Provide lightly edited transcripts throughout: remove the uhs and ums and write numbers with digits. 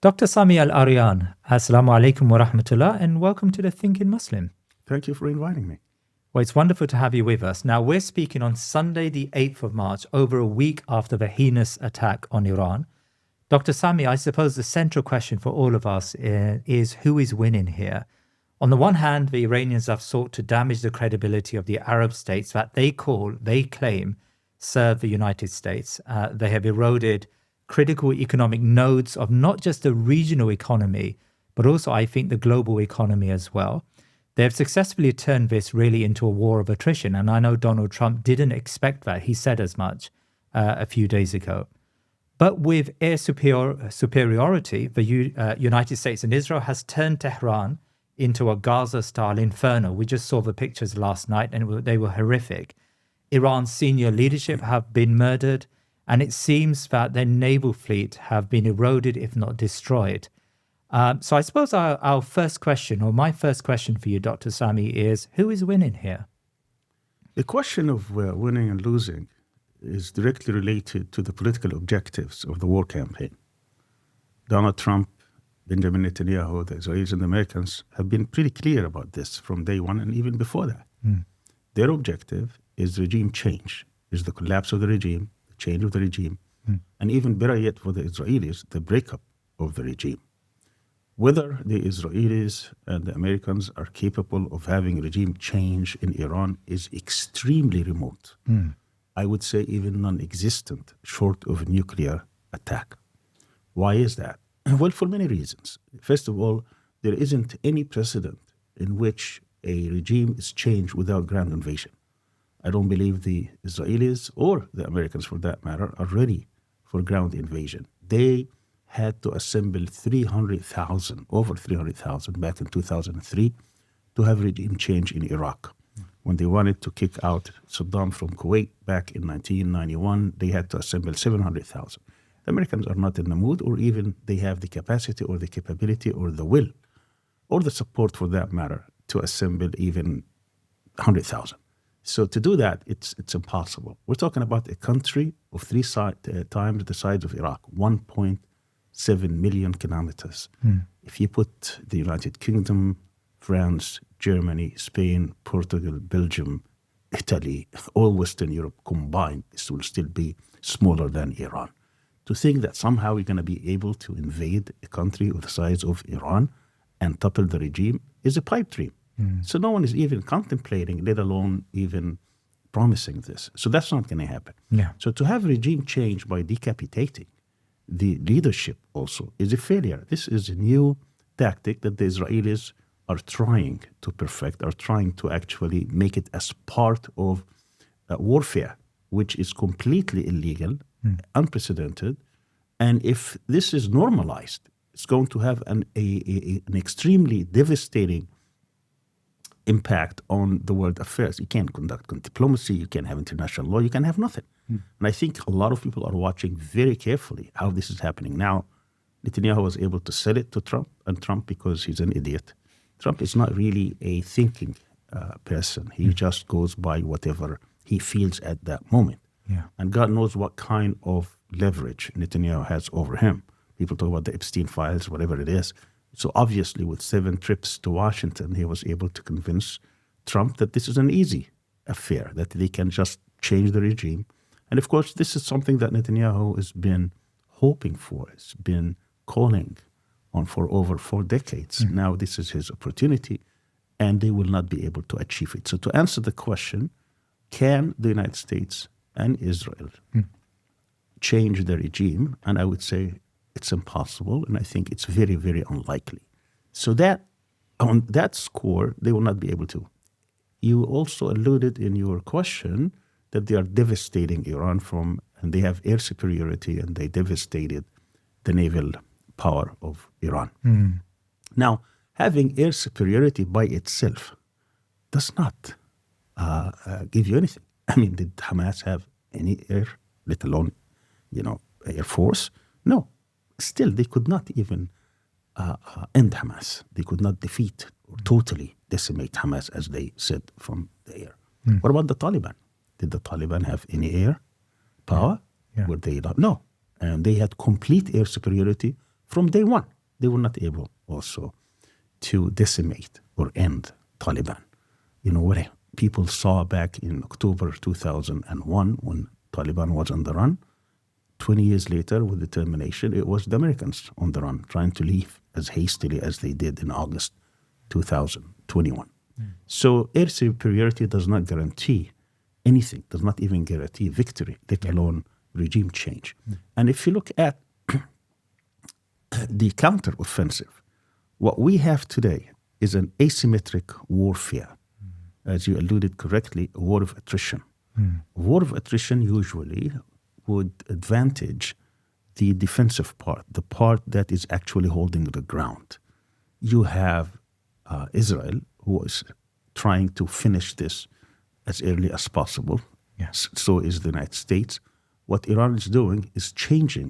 Dr. Sami Al-Arian, Assalamu alaikum wa rahmatullah, and welcome to the Thinking Muslim. Thank you for inviting me. Well, it's wonderful to have you with us. Now, we're speaking on Sunday, the 8th of March, over a week after the heinous attack on Iran. Dr. Sami, I suppose the central question for all of us is who is winning here? On the one hand, the Iranians have sought to damage the credibility of the Arab states that they claim, serve the United States. They have eroded critical economic nodes of not just the regional economy, but also, I think, the global economy as well. They have successfully turned this really into a war of attrition. And I know Donald Trump didn't expect that. He said as much a few days ago. But with air superiority, the United States and Israel has turned Tehran into a Gaza-style inferno. We just saw the pictures last night and they were horrific. Iran's senior leadership have been murdered, and it seems that their naval fleet have been eroded, if not destroyed. So I suppose our first question, or my first question for you, Dr. Sami, is who is winning here? The question of winning and losing is directly related to the political objectives of the war campaign. Donald Trump, Benjamin Netanyahu, the Israelis and the Americans have been pretty clear about this from day one and even before that. Their objective is regime change, is the collapse of the regime, the change of the regime, and even better yet for the Israelis, the breakup of the regime. Whether the Israelis and the Americans are capable of having regime change in Iran is extremely remote. I would say even non-existent, short of a nuclear attack. Why is that? Well, for many reasons. First of all, there isn't any precedent in which a regime is changed without ground invasion. I don't believe the Israelis or the Americans, for that matter, are ready for ground invasion. They had to assemble over 300,000 back in 2003 to have regime change in Iraq. When they wanted to kick out Saddam from Kuwait back in 1991, they had to assemble 700,000. The Americans are not in the mood, or even they have the capacity or the capability or the will or the support, for that matter, to assemble even 100,000. So to do that, it's impossible. We're talking about a country of three times the size of Iraq, 1.7 million kilometers. If you put the United Kingdom, France, Germany, Spain, Portugal, Belgium, Italy, all Western Europe combined, this will still be smaller than Iran. To think that somehow we're going to be able to invade a country of the size of Iran and topple the regime is a pipe dream. So no one is even contemplating, let alone even promising this. So that's not going to happen. So to have regime change by decapitating the leadership also is a failure. This is a new tactic that the Israelis are trying to perfect, are trying to actually make it as part of warfare, which is completely illegal, unprecedented. And if this is normalized, it's going to have an extremely devastating impact on the world affairs. You can't conduct diplomacy, you can't have international law, you can have nothing. And I think a lot of people are watching very carefully how this is happening. Now, Netanyahu was able to sell it to Trump, and Trump, because he's an idiot. Trump is not really a thinking person. He just goes by whatever he feels at that moment. And God knows what kind of leverage Netanyahu has over him. People talk about the Epstein files, whatever it is. So obviously, with 7 trips to Washington, he was able to convince Trump that this is an easy affair, that they can just change the regime. And of course, this is something that Netanyahu has been hoping for, has been calling on for over 4 decades. Now this is his opportunity, and they will not be able to achieve it. So to answer the question, can the United States and Israel change the regime? And I would say it's impossible, and I think it's very, very unlikely. So that on that score, they will not be able to. You also alluded in your question that they are devastating Iran and they have air superiority, and they devastated the naval power of Iran. Now, having air superiority by itself does not give you anything. I mean, did Hamas have any air, let alone, air force? No. Still, they could not even end Hamas. They could not defeat or totally decimate Hamas, as they said, from the air. What about the Taliban? Did the Taliban have any air power? Were they not? No. And they had complete air superiority from day one. they were not able also to decimate or end Taliban. What people saw back in October 2001 when Taliban was on the run, 20 years later with determination, it was the Americans on the run, trying to leave as hastily as they did in August 2021. So air superiority does not guarantee anything, does not even guarantee victory, let alone regime change. And if you look at the counteroffensive, what we have today is an asymmetric warfare. As you alluded correctly, a war of attrition. A war of attrition usually would advantage the defensive part, the part that is actually holding the ground. You have Israel, who is trying to finish this as early as possible. Yes. So is the United States. What Iran is doing is changing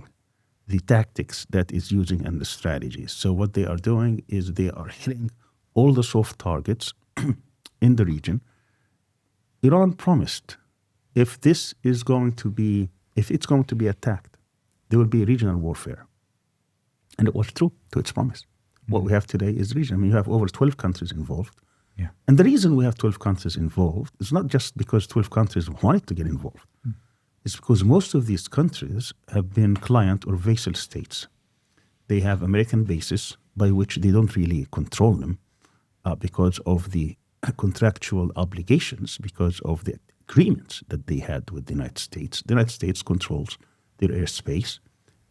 the tactics that is using and the strategies. So what they are doing is they are hitting all the soft targets in the region. Iran promised if it's going to be attacked, there will be regional warfare. And it was true to its promise. What we have today is region. You have over 12 countries involved. Yeah. And the reason we have 12 countries involved is not just because 12 countries wanted to get involved. It's because most of these countries have been client or vassal states. They have American bases by which they don't really control them because of the contractual obligations, because of the agreements that they had with the United States. The United States controls their airspace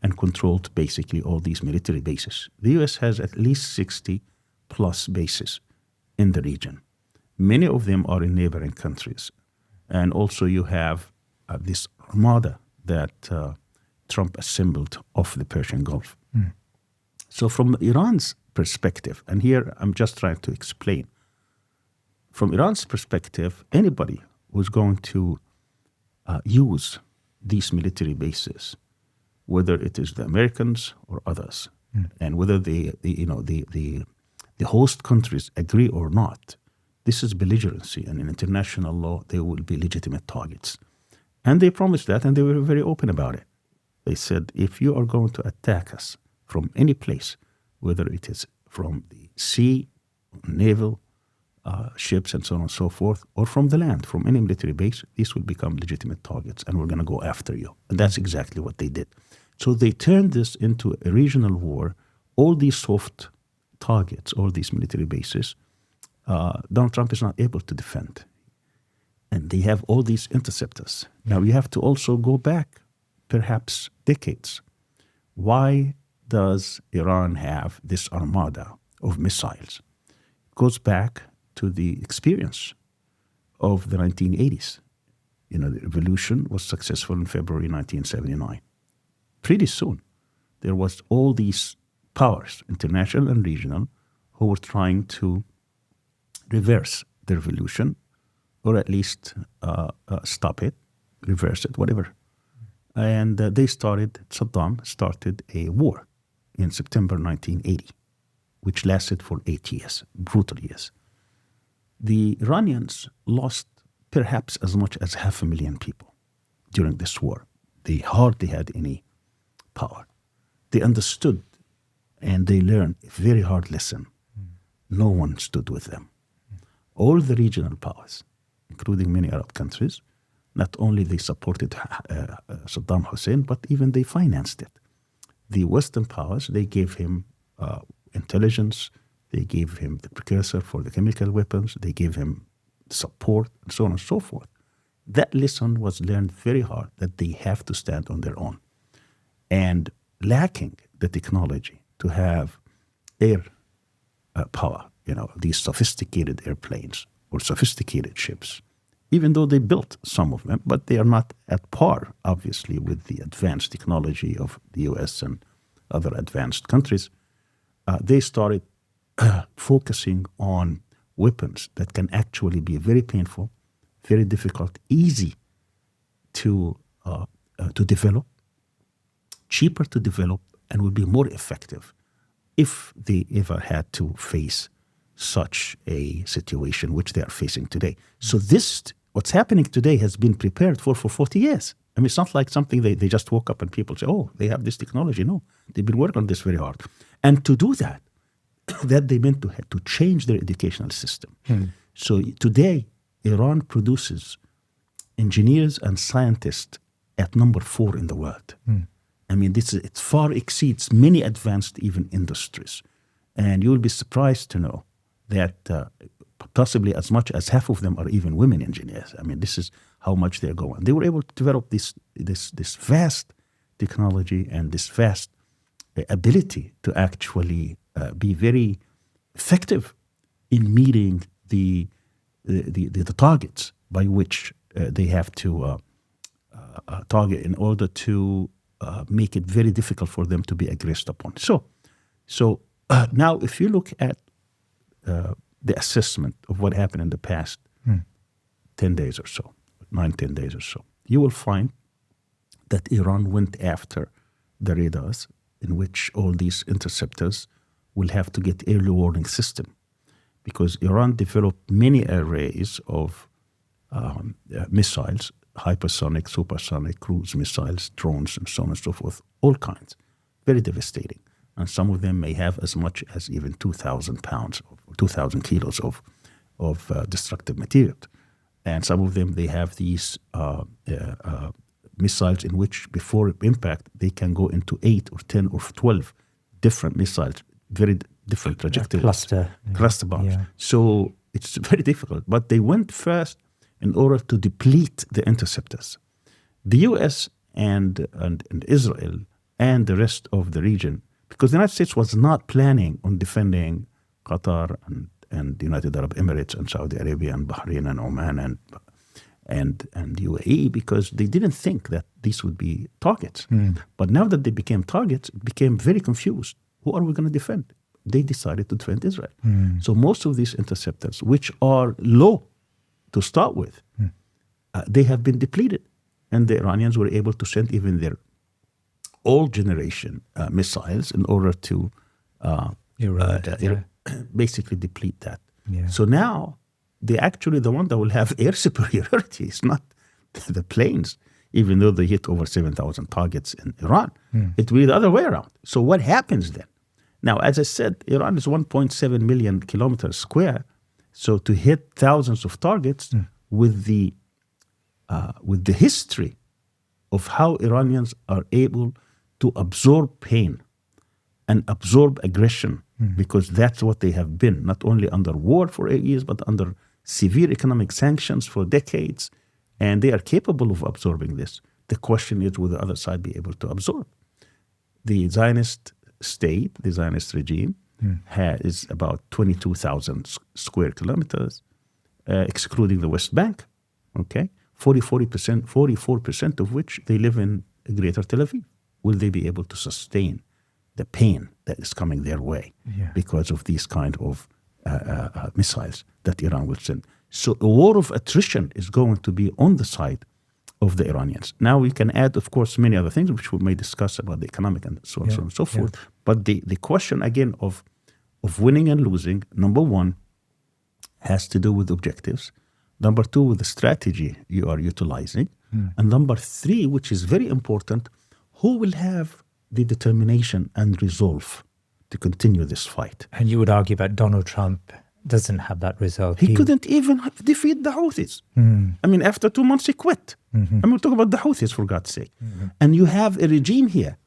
and controlled basically all these military bases. The U.S. has at least 60 plus bases in the region. Many of them are in neighboring countries. And also you have this armada that Trump assembled off the Persian Gulf. So from Iran's perspective, and here I'm just trying to explain, from Iran's perspective, anybody who's going to use these military bases, whether it is the Americans or others, and whether the host countries agree or not, this is belligerency, and in international law, they will be legitimate targets. And they promised that, and they were very open about it. They said, if you are going to attack us from any place, whether it is from the sea, naval, ships, and so on and so forth, or from the land, from any military base, these will become legitimate targets, and we're going to go after you. And that's exactly what they did. So they turned this into a regional war. All these soft targets, all these military bases, Donald Trump is not able to defend. And they have all these interceptors. Now, you have to also go back, perhaps decades. Why does Iran have this armada of missiles? It goes back to the experience of the 1980s. The revolution was successful in February 1979. Pretty soon, there was all these powers, international and regional, who were trying to reverse the revolution, or at least stop it, reverse it, whatever. And Saddam started a war in September 1980, which lasted for 8 years, brutal years. The Iranians lost perhaps as much as 500,000 people during this war. They hardly had any power. They understood and they learned a very hard lesson. No one stood with them. All the regional powers, including many Arab countries, not only they supported Saddam Hussein, but even they financed it. The Western powers, they gave him intelligence, they gave him the precursor for the chemical weapons, they gave him support, and so on and so forth. That lesson was learned very hard, that they have to stand on their own. And lacking the technology to have air power, these sophisticated airplanes or sophisticated ships, even though they built some of them, but they are not at par, obviously, with the advanced technology of the US and other advanced countries. They started focusing on weapons that can actually be very painful, very difficult, easy to develop, cheaper to develop, and will be more effective if they ever had to face such a situation which they are facing today. So what's happening today has been prepared for 40 years. I mean, it's not like something they just woke up and people say, oh, they have this technology. No, they've been working on this very hard. And to do that, that they meant to change their educational system. So today, Iran produces engineers and scientists at number 4 in the world. I mean, it far exceeds many advanced even industries. And you will be surprised to know that possibly as much as half of them are even women engineers. I mean, this is how much they're going. They were able to develop this vast technology and this vast ability to actually be very effective in meeting the targets by which they have to target in order to make it very difficult for them to be aggressed upon. So now if you look at the assessment of what happened in the past 10 days or so, 9-10 days or so, you will find that Iran went after the radars in which all these interceptors will have to get early warning system, because Iran developed many arrays of missiles, hypersonic, supersonic, cruise missiles, drones, and so on and so forth, all kinds, very devastating. And some of them may have as much as even 2,000 pounds, 2,000 kilos of destructive material. And some of them, they have these missiles in which, before impact, they can go into 8 or 10 or 12 different missiles, very different trajectories. Cluster bombs. Yeah. So it's very difficult. But they went first in order to deplete the interceptors. The U.S. and Israel and the rest of the region, because the United States was not planning on defending Qatar and the United Arab Emirates and Saudi Arabia and Bahrain and Oman and UAE, because they didn't think that these would be targets. But now that they became targets, it became very confused. Who are we going to defend? They decided to defend Israel. So most of these interceptors, which are low to start with, they have been depleted. And the Iranians were able to send even their old generation missiles in order to basically deplete that. Yeah. So now they actually the one that will have air superiority. It's not the planes, even though they hit over 7,000 targets in Iran. It will be the other way around. So what happens then? Now, as I said, Iran is 1.7 million kilometers square. So to hit thousands of targets with the history of how Iranians are able to absorb pain and absorb aggression, because that's what they have been, not only under war for 8 years, but under severe economic sanctions for decades. And they are capable of absorbing this. The question is, will the other side be able to absorb? The Zionist state, the Zionist regime, is about 22,000 square kilometers, excluding the West Bank. Okay, 44% of which they live in Greater Tel Aviv. Will they be able to sustain the pain that is coming their way because of these kind of missiles that Iran will send? So a war of attrition is going to be on the side of the Iranians. Now we can add, of course, many other things which we may discuss about the economic and so on, so on and so forth. But the question again of winning and losing, number one, has to do with objectives. Number two, with the strategy you are utilizing. And number three, which is very important, who will have the determination and resolve to continue this fight? And you would argue that Donald Trump doesn't have that resolve. He couldn't even defeat the Houthis. I mean, after 2 months, he quit. And we'll talk about the Houthis, for God's sake. And you have a regime here,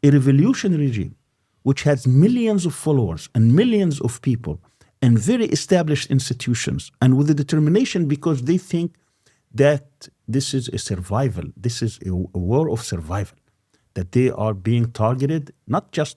a revolutionary regime, which has millions of followers and millions of people and very established institutions, and with the determination, because they think that this is a survival, this is a war of survival, that they are being targeted, not just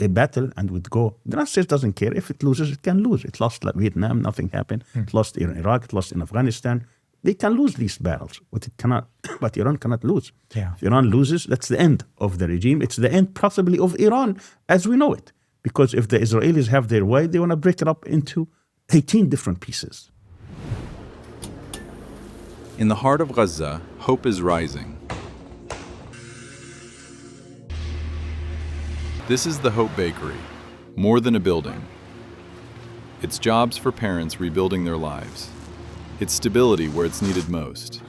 a battle and would go. The United States doesn't care. If it loses, it can lose. It lost Vietnam, nothing happened. It lost in Iraq, it lost in Afghanistan. They can lose these battles, but it cannot. But Iran cannot lose. If Iran loses, that's the end of the regime. It's the end possibly of Iran as we know it. Because if the Israelis have their way, they want to break it up into 18 different pieces. In the heart of Gaza, hope is rising. This is the Hope Bakery, more than a building. It's jobs for parents rebuilding their lives. It's stability where it's needed most.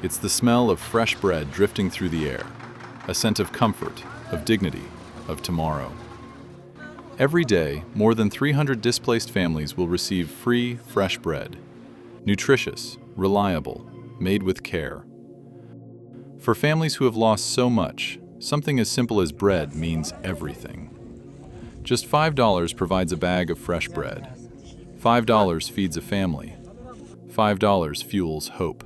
It's the smell of fresh bread drifting through the air, a scent of comfort, of dignity, of tomorrow. Every day, more than 300 displaced families will receive free, fresh bread. Nutritious, reliable, made with care. For families who have lost so much, something as simple as bread means everything. Just $5 provides a bag of fresh bread. $5 feeds a family. $5 fuels hope.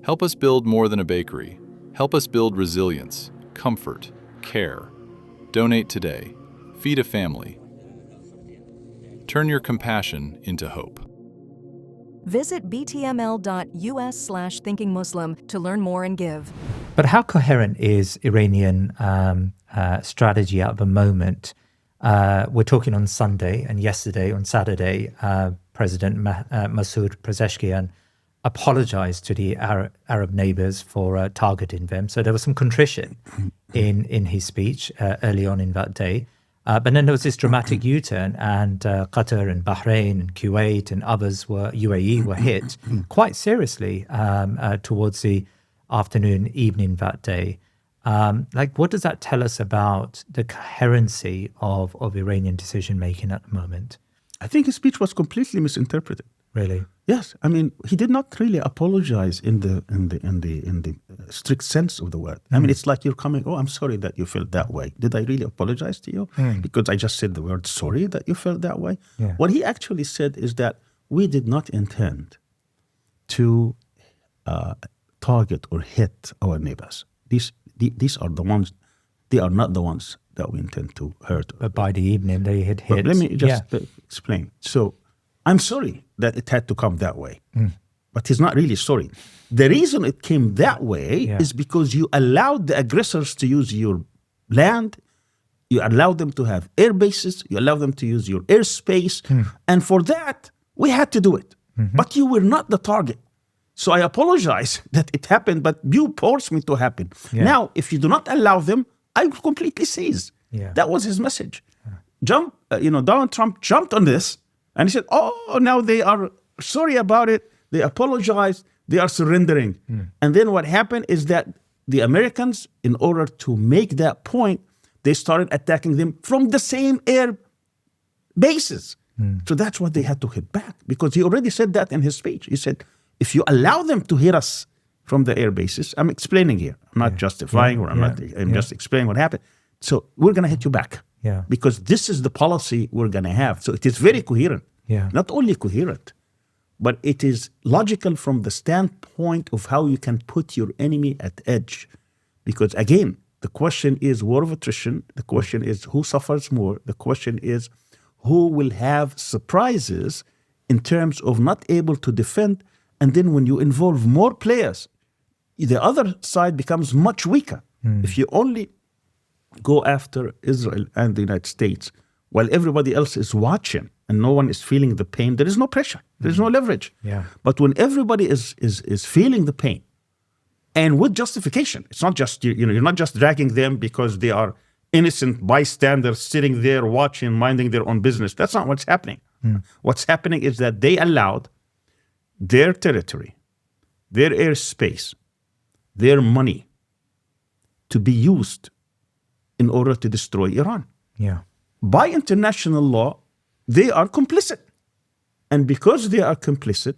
Help us build more than a bakery. Help us build resilience, comfort, care. Donate today. Feed a family. Turn your compassion into hope. Visit btml.us/thinkingmuslim to learn more and give. But how coherent is Iranian strategy at the moment? We're talking on Sunday, and yesterday, on Saturday, President Masoud Pezeshkian apologized to the Arab neighbors for targeting them. So there was some contrition in his speech early on in that day. But then there was this dramatic U-turn, and Qatar and Bahrain and Kuwait and others UAE were hit quite seriously towards the evening that day. What does that tell us about the coherency of Iranian decision-making at the moment? I think his speech was completely misinterpreted. Really? Yes, I mean, he did not really apologize in the strict sense of the word. I mean, it's like you're coming, oh, I'm sorry that you felt that way. Did I really apologize to you? Because I just said the word sorry that you felt that way? Yeah. What he actually said is that we did not intend to target or hit our neighbors. These are the ones, they are not the ones that we intend to hurt. But by the evening, they had hit. But let me just explain. So I'm sorry that it had to come that way, but he's not really sorry. The reason it came that way is because you allowed the aggressors to use your land, you allowed them to have air bases, you allowed them to use your airspace, and for that, we had to do it. But you were not the target. So I apologize that it happened, but you forced me to happen. Yeah. Now, if you do not allow them, I will completely cease. Yeah. That was his message. Donald Trump jumped on this, and he said, oh, now they are sorry about it. They apologized. They are surrendering. And then what happened is that the Americans, in order to make that point, they started attacking them from the same air bases. So that's what they had to hit back, because he already said that in his speech. He said, if you allow them to hit us from the air bases, I'm explaining here. I'm not justifying or I'm just explaining what happened. So we're going to hit you back. Yeah. Because this is the policy we're going to have. So it is very coherent. Yeah. Not only coherent, but it is logical from the standpoint of how you can put your enemy at edge. Because again, the question is war of attrition. The question is who suffers more. The question is who will have surprises in terms of not able to defend. And then when you involve more players, the other side becomes much weaker. If you only go after Israel and the United States while everybody else is watching and no one is feeling the pain, there is no pressure. There is no leverage. Yeah. But when everybody is feeling the pain, and with justification, it's not just, you're not just dragging them because they are innocent bystanders sitting there watching, minding their own business. That's not what's happening. What's happening is that they allowed their territory, their airspace, their money to be used in order to destroy Iran. Yeah. By international law, they are complicit. And because they are complicit,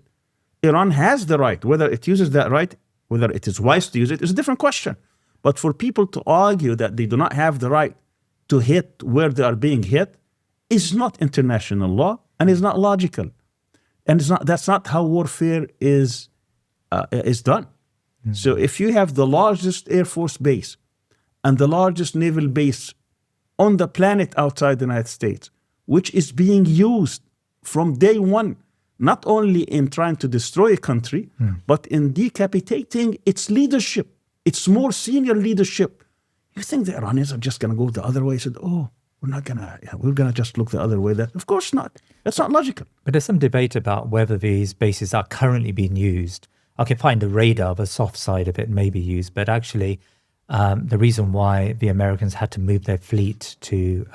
Iran has the right. Whether it uses that right, whether it is wise to use it, is a different question. But for people to argue that they do not have the right to hit where they are being hit is not international law and is not logical. And that's not how warfare is done. So if you have the largest Air Force base and the largest naval base on the planet outside the United States, which is being used from day one, not only in trying to destroy a country, but in decapitating its leadership, its more senior leadership. You think the Iranians are just going to go the other way? Said, oh, we're going to just look the other way. Of course not. That's not logical. But there's some debate about whether these bases are currently being used. I can find the radar, the soft side of it may be used, but actually the reason why the Americans had to move their fleet to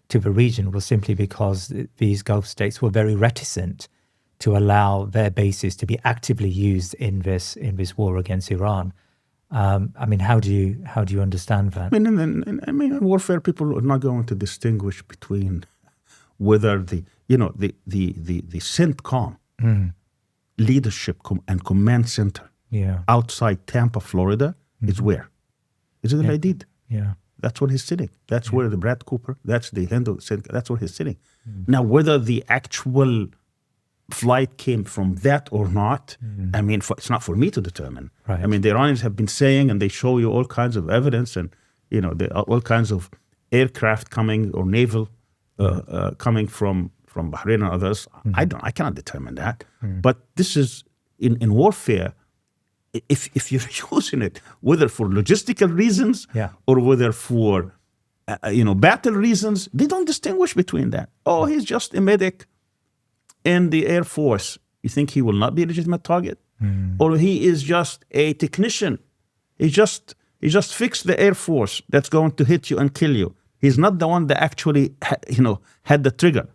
the region was simply because these Gulf states were very reticent to allow their bases to be actively used in this war against Iran. I mean, how do you understand that? In warfare, people are not going to distinguish between whether the CENTCOM leadership and command center outside Tampa, Florida, is where? Is it the Hadid? Yeah. That's where he's sitting. That's where the Brad Cooper, that's the hand of CENTCOM, that's where he's sitting. Now, whether the actual flight came from that or not, it's not for me to determine. Right. The Iranians have been saying, and they show you all kinds of evidence, and all kinds of aircraft coming or naval coming from Bahrain and others. I cannot determine that. But this is in warfare. If you're using it, whether for logistical reasons or whether for battle reasons, they don't distinguish between that. Oh, he's just a medic in the Air Force. You think he will not be a legitimate target? Or he is just a technician. He just fixed the Air Force that's going to hit you and kill you. He's not the one that actually had the trigger.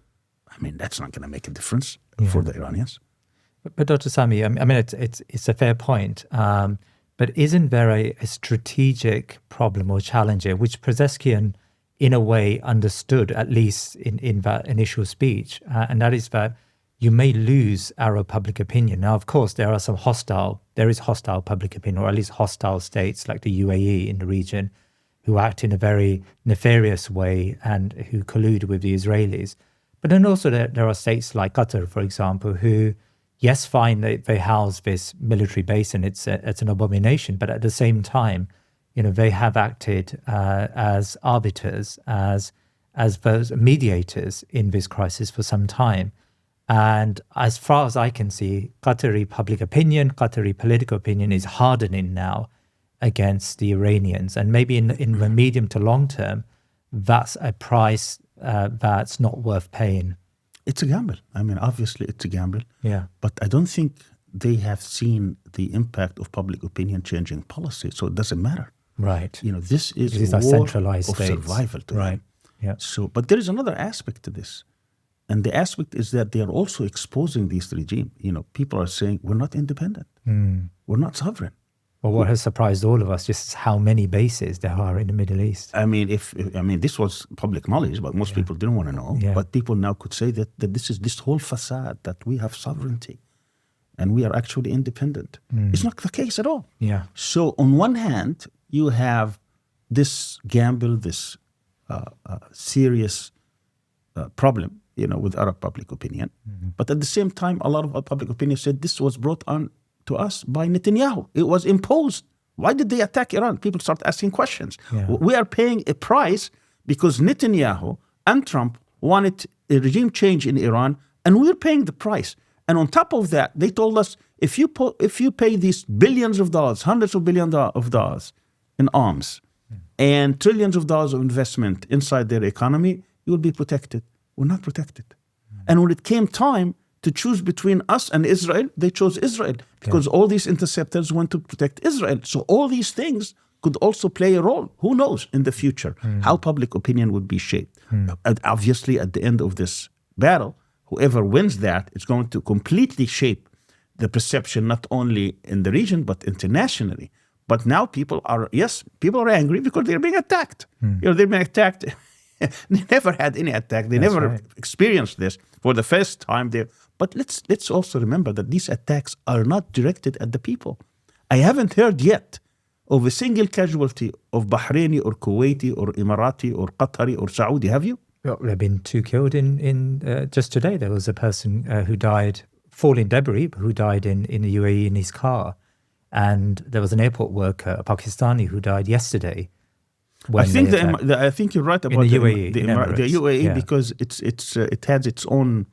That's not going to make a difference for the Iranians. But Dr. Sami, it's a fair point. But isn't there a strategic problem or challenge here, which Pezeskian, in a way, understood, at least in that initial speech, and that is that you may lose Arab public opinion. Now, of course, there is hostile public opinion, or at least hostile states like the UAE in the region, who act in a very nefarious way and who collude with the Israelis. But then also there are states like Qatar, for example, who, yes, fine, they house this military base and it's an abomination, but at the same time, they have acted as arbiters, as those mediators in this crisis for some time. And as far as I can see, Qatari public opinion, Qatari political opinion is hardening now against the Iranians. And maybe in the medium to long term, that's a price that's not worth paying. It's a gamble. Obviously it's a gamble. Yeah. But I don't think they have seen the impact of public opinion changing policy, so it doesn't matter. Right. This is a war centralized of states. survival to right. them. Yeah. So, but there is another aspect to this. And the aspect is that they are also exposing this regime. People are saying, we're not independent. We're not sovereign. Well, what has surprised all of us just is how many bases there are in the Middle East. This was public knowledge, but most people didn't want to know. Yeah. But people now could say that this is this whole facade that we have sovereignty and we are actually independent. It's not the case at all. Yeah. So on one hand, you have this gamble, this serious problem, with Arab public opinion. But at the same time, a lot of public opinion said this was brought on to us by Netanyahu. It was imposed. Why did they attack Iran? People start asking questions. Yeah. We are paying a price because Netanyahu and Trump wanted a regime change in Iran, and we're paying the price. And on top of that, they told us, if you pay these billions of dollars, hundreds of billions of dollars in arms, and trillions of dollars of investment inside their economy, you will be protected. We're not protected. And when it came time to choose between us and Israel, they chose Israel because all these interceptors went to protect Israel. So all these things could also play a role. Who knows in the future how public opinion would be shaped. And obviously, at the end of this battle, whoever wins that is going to completely shape the perception not only in the region but internationally. But now people are angry because they're being attacked. They're being attacked. They never had any attack. They never experienced this for the first time. But let's also remember that these attacks are not directed at the people. I haven't heard yet of a single casualty of Bahraini or Kuwaiti or Emirati or Qatari or Saudi. Have you? Well, there have been 2 killed in just today. There was a person who died, falling debris, who died in the UAE in his car. And there was an airport worker, a Pakistani, who died yesterday. I think you're right about the UAE, the UAE because it has its own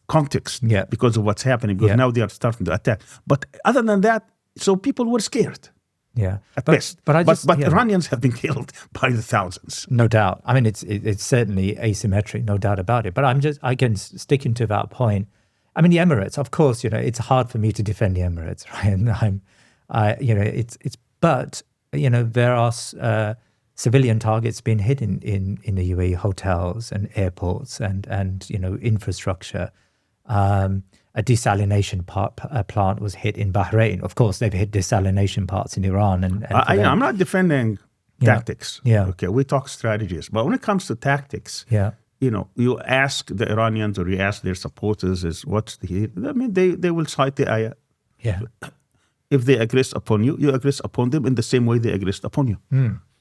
context because of what's happening. Because now they are starting to attack. But other than that, so people were scared. Yeah, at best. But Iranians have been killed by the thousands. No doubt. It's certainly asymmetric, no doubt about it. But I'm just sticking to that point. The Emirates, of course, it's hard for me to defend the Emirates, right? And but there are civilian targets being hit in the UAE, hotels and airports and infrastructure. And a desalination plant was hit in Bahrain. Of course, they've hit desalination parts in Iran. I'm not defending tactics. Yeah. Okay, we talk strategies. But when it comes to tactics, you ask the Iranians or you ask their supporters, they will cite the ayah. Yeah. If they aggress upon you, you aggress upon them in the same way they aggressed upon you.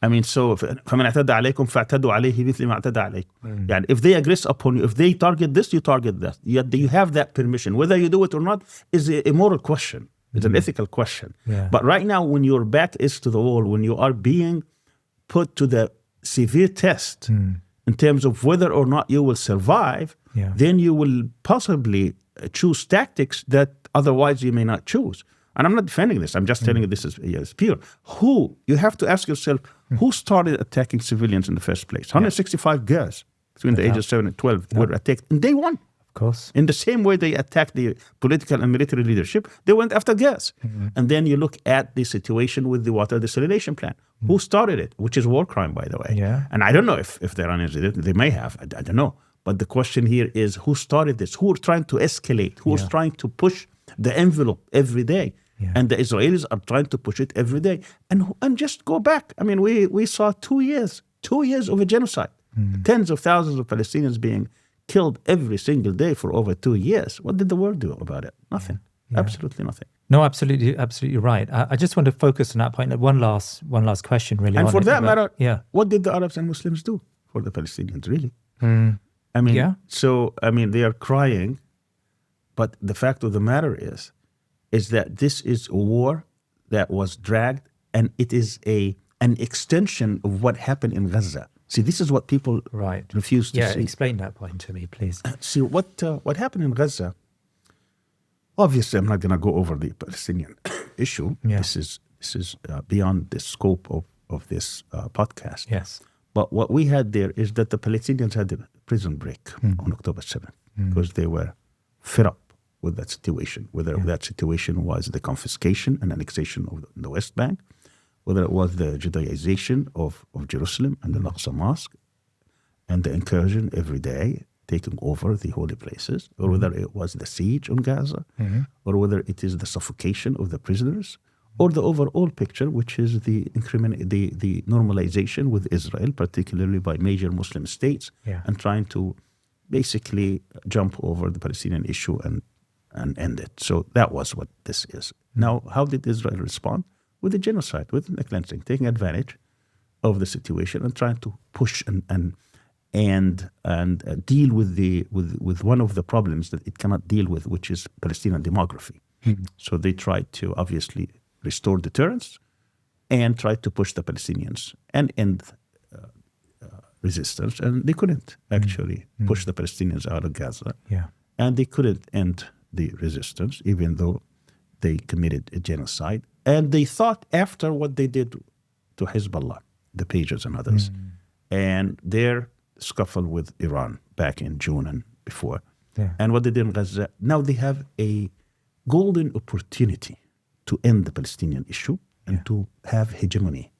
I mean, so فمن اعتدى عليكم فاعتدوا عليه مثل ما اعتدى عليكم. يعني if they aggress upon you, if they target this, you target that. You have that permission. Whether you do it or not is a moral question. It's an ethical question. Yeah. But right now, when your back is to the wall, when you are being put to the severe test in terms of whether or not you will survive, then you will possibly choose tactics that otherwise you may not choose. And I'm not defending this. I'm just telling you this is pure. You have to ask yourself, who started attacking civilians in the first place? 165 girls between the ages of 7 and 12 were attacked in day one. Of course. In the same way they attacked the political and military leadership, they went after girls. And then you look at the situation with the water desalination plant. Who started it? Which is war crime, by the way. Yeah. And I don't know if the Iranians did it. They may have. I don't know. But the question here is, who started this? Who are trying to escalate? Who is trying to push the envelope every day? Yeah. And the Israelis are trying to push it every day. And just go back. I mean, we saw 2 years of a genocide. Tens of thousands of Palestinians being killed every single day for over 2 years. What did the world do about it? Nothing. Yeah. Absolutely nothing. No, absolutely right. I just want to focus on that point. One last question, really. And for that matter, yeah. What did the Arabs and Muslims do for the Palestinians, really? I mean, they are crying, but the fact of the matter is that this is a war that was dragged, and it is an extension of what happened in Gaza. See, this is what people refuse to see. Yeah, explain that point to me, please. See, what happened in Gaza, obviously I'm not going to go over the Palestinian issue. Yeah. This is beyond the scope of this podcast. Yes. But what we had there is that the Palestinians had a prison break on October 7th because they were fed up with that situation, whether that situation was the confiscation and annexation of the West Bank, whether it was the Judaization of Jerusalem and the Al-Aqsa Mosque, and the incursion every day taking over the holy places, or whether it was the siege on Gaza, or whether it is the suffocation of the prisoners, or the overall picture, which is the normalization with Israel, particularly by major Muslim states, and trying to basically jump over the Palestinian issue and end it. So that was what this is. Now, how did Israel respond? With the genocide, with the cleansing, taking advantage of the situation and trying to push and deal with one of the problems that it cannot deal with, which is Palestinian demography. So they tried to obviously restore deterrence and tried to push the Palestinians and end resistance, and they couldn't actually push the Palestinians out of Gaza. Yeah. And they couldn't end the resistance, even though they committed a genocide. And they thought after what they did to Hezbollah, the Pages and others, and their scuffle with Iran back in June and before, and what they did in Gaza, now they have a golden opportunity to end the Palestinian issue and to have hegemony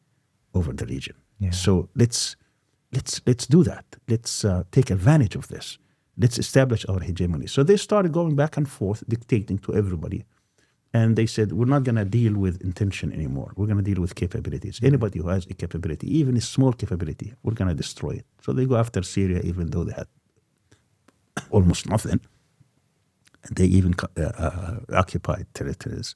over the region. Yeah. So let's do that. Let's take advantage of this. Let's establish our hegemony. So they started going back and forth, dictating to everybody. And they said, we're not going to deal with intention anymore. We're going to deal with capabilities. Anybody who has a capability, even a small capability, we're going to destroy it. So they go after Syria, even though they had almost nothing. And they even occupied territories.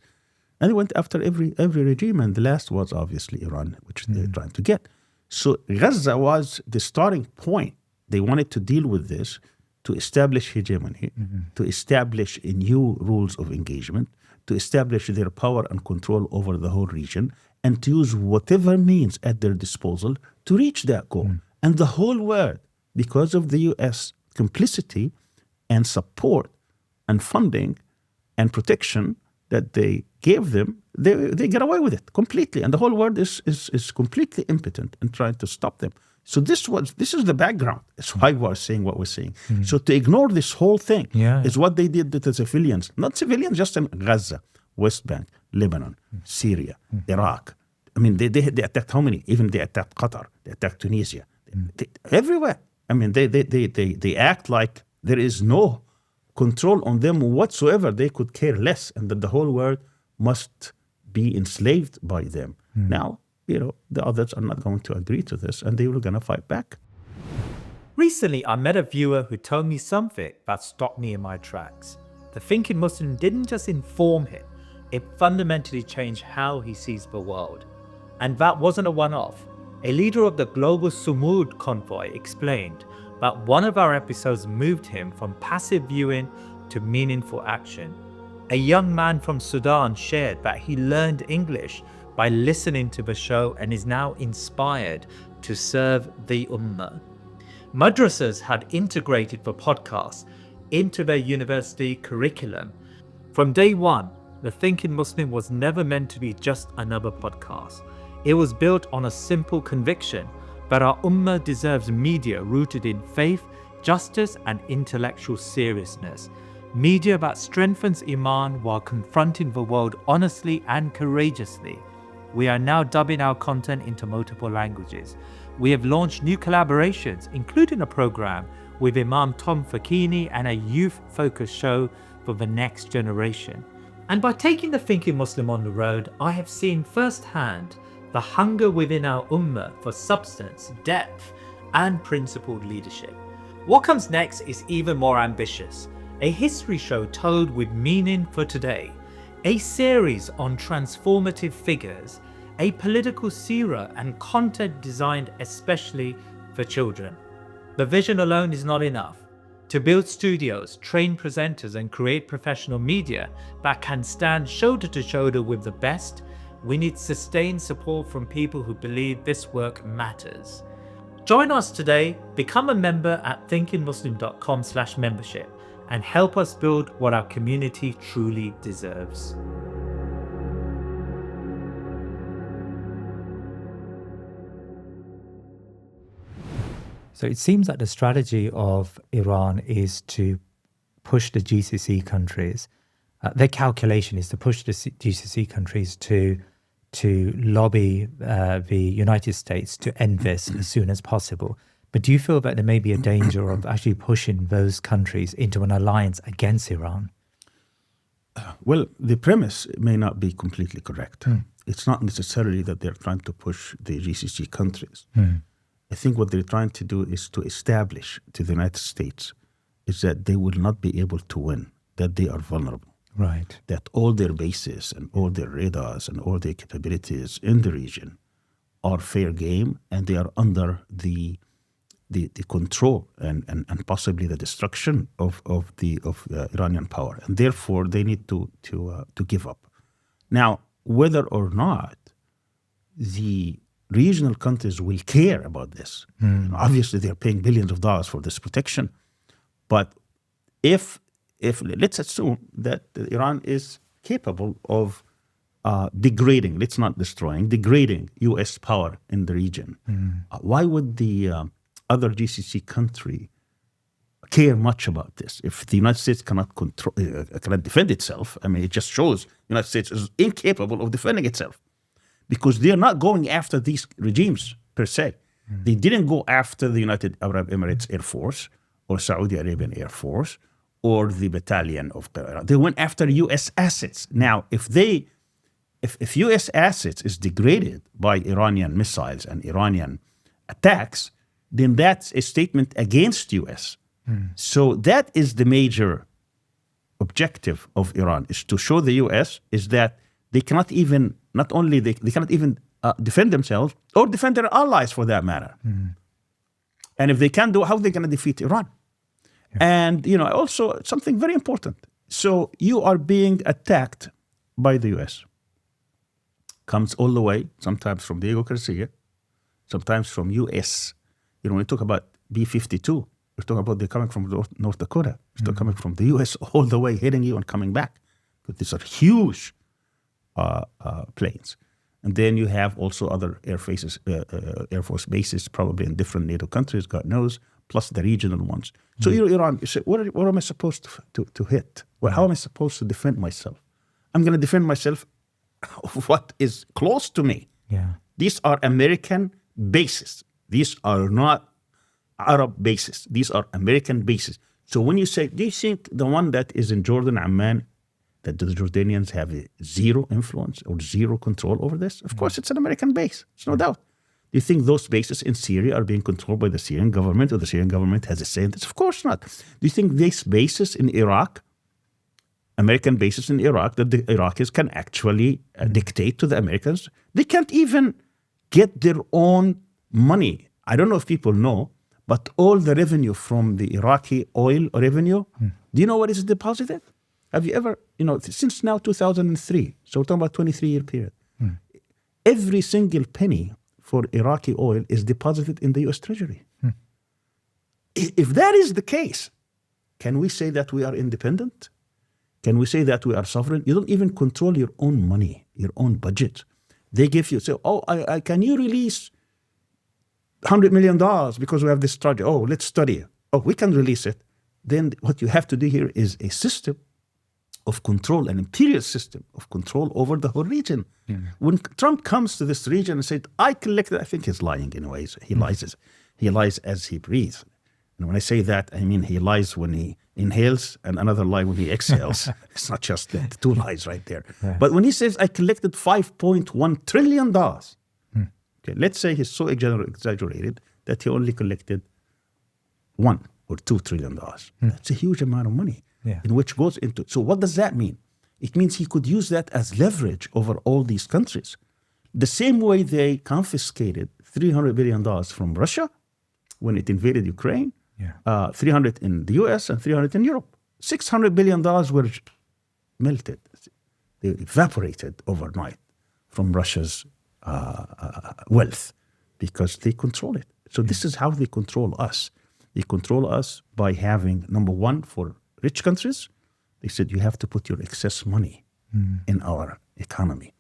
And they went after every regime. And the last was obviously Iran, which they're trying to get. So Gaza was the starting point. They wanted to deal with this, to establish hegemony, to establish new rules of engagement, to establish their power and control over the whole region, and to use whatever means at their disposal to reach that goal. And the whole world, because of the U.S. complicity and support and funding and protection that they gave them, they get away with it completely. And the whole world is completely impotent in trying to stop them. So this is the background. That's why we're saying what we're saying. So to ignore this whole thing is what they did to the civilians. Not civilians just in Gaza, West Bank, Lebanon, Syria, Iraq. I mean, they attacked how many? Even they attacked Qatar. They attacked Tunisia. Everywhere. I mean, they act like there is no control on them whatsoever. They could care less, and that the whole world must be enslaved by them. Now, the others are not going to agree to this, and they were going to fight back. Recently, I met a viewer who told me something that stopped me in my tracks. The thinking Muslim didn't just inform him, it fundamentally changed how he sees the world. And that wasn't a one-off. A leader of the global Sumud convoy explained that one of our episodes moved him from passive viewing to meaningful action. A young man from Sudan shared that he learned English by listening to the show and is now inspired to serve the Ummah. Madrasas had integrated the podcast into their university curriculum. From day one, The Thinking Muslim was never meant to be just another podcast. It was built on a simple conviction that our Ummah deserves media rooted in faith, justice, and intellectual seriousness. Media that strengthens Iman while confronting the world honestly and courageously. We are now dubbing our content into multiple languages. We have launched new collaborations, including a program with Imam Tom Fakini and a youth-focused show for the next generation. And by taking The Thinking Muslim on the road, I have seen firsthand the hunger within our Ummah for substance, depth, and principled leadership. What comes next is even more ambitious. A history show told with meaning for today, a series on transformative figures, a political seerah, and content designed especially for children. The vision alone is not enough. To build studios, train presenters, and create professional media that can stand shoulder to shoulder with the best, we need sustained support from people who believe this work matters. Join us today, become a member at thinkingmuslim.com/membership, and help us build what our community truly deserves. So it seems that the strategy of Iran is to push the GCC countries. Their calculation is to push the GCC countries to lobby the United States to end this as soon as possible. But do you feel that there may be a danger of actually pushing those countries into an alliance against Iran? Well, the premise may not be completely correct. It's not necessarily that they're trying to push the GCC countries. I think what they're trying to do is to establish to the United States is that they will not be able to win, that they are vulnerable. Right. That all their bases and all their radars and all their capabilities in the region are fair game, and they are under the control and possibly the destruction of the Iranian power, and therefore they need to give up. Now, whether or not the regional countries will care about this, obviously they're paying billions of dollars for this protection, but if let's assume that Iran is capable of degrading, let's not destroying, degrading U.S. power in the region, why would the other GCC country care much about this? If the United States cannot defend itself, I mean, it just shows the United States is incapable of defending itself, because they're not going after these regimes per se. They didn't go after the United Arab Emirates Air Force or Saudi Arabian Air Force or the battalion of Qatar. They went after U.S. assets. Now, if U.S. assets is degraded by Iranian missiles and Iranian attacks, then that's a statement against U.S. So that is the major objective of Iran, is to show the U.S. is that they cannot even, not only they cannot even defend themselves or defend their allies for that matter. And if they can do, how are they going to defeat Iran? And, also something very important. So you are being attacked by the U.S. Comes all the way, sometimes from Diego Garcia, sometimes from U.S. When we talk about B-52, we're talking about they're coming from North Dakota. They're coming from the U.S. all the way, hitting you and coming back. But these are huge planes. And then you have also other Air Force bases, probably in different NATO countries, God knows, plus the regional ones. So Iran, you say, what am I supposed to hit? Well, how am I supposed to defend myself? I'm going to defend myself of what is close to me. Yeah. These are American bases. These are not Arab bases. These are American bases. So when you say, do you think the one that is in Jordan, Amman, that the Jordanians have zero influence or zero control over this? Of course, it's an American base. There's no doubt. Do you think those bases in Syria are being controlled by the Syrian government, or the Syrian government has a say in this? Of course not. Do you think these bases in Iraq, American bases in Iraq, that the Iraqis can actually dictate to the Americans? They can't even get their own money. I don't know if people know, but all the revenue from the Iraqi oil revenue, do you know what is deposited? Have you ever, since now 2003, so we're talking about 23-year period, every single penny for Iraqi oil is deposited in the U.S. Treasury. If that is the case, can we say that we are independent? Can we say that we are sovereign? You don't even control your own money, your own budget. They give you, say, can you release $100 million because we have this study? Oh, let's study it. Oh, we can release it. Then what you have to do here is a system of control, an imperial system of control over the whole region. When Trump comes to this region and said, I collected, I think he's lying in ways. He lies as he breathes. And when I say that, I mean he lies when he inhales and another lie when he exhales. It's not just the two lies right there. Yes. But when he says, I collected $5.1 trillion, okay, let's say he's so exaggerated that he only collected $1 or $2 trillion. That's a huge amount of money. In which goes into. So what does that mean? It means he could use that as leverage over all these countries. The same way they confiscated $300 billion from Russia when it invaded Ukraine, 300 in the US and 300 in Europe. $600 billion were melted. They evaporated overnight from Russia's wealth because they control it. So this is how they control us. They control us by having, number one, for rich countries, they said you have to put your excess money in our economy.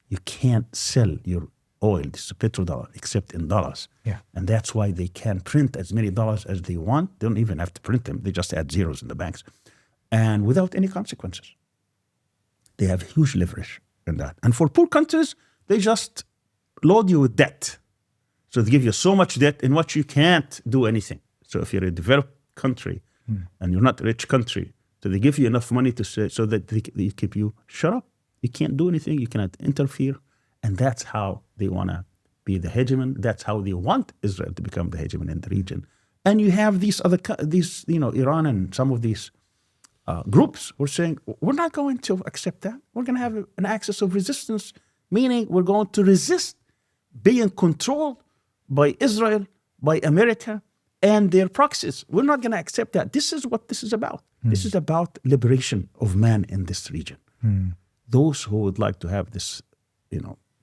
You can't sell your oil, this is petrodollar, except in dollars. And that's why they can print as many dollars as they want. They don't even have to print them. They just add zeros in the banks. And without any consequences. They have huge leverage in that. And for poor countries, they just load you with debt. So they give you so much debt in which you can't do anything. So if you're a developed country, and you're not a rich country, so they give you enough money to say, so that they keep you shut up. You can't do anything. You cannot interfere. And that's how they want to be the hegemon. That's how they want Israel to become the hegemon in the region. And you have these Iran and some of these groups were saying, we're not going to accept that. We're going to have an axis of resistance, meaning we're going to resist being controlled by Israel, by America, and their proxies. We're not going to accept that. This is what this is about. This is about liberation of man in this region. Those who would like to have this,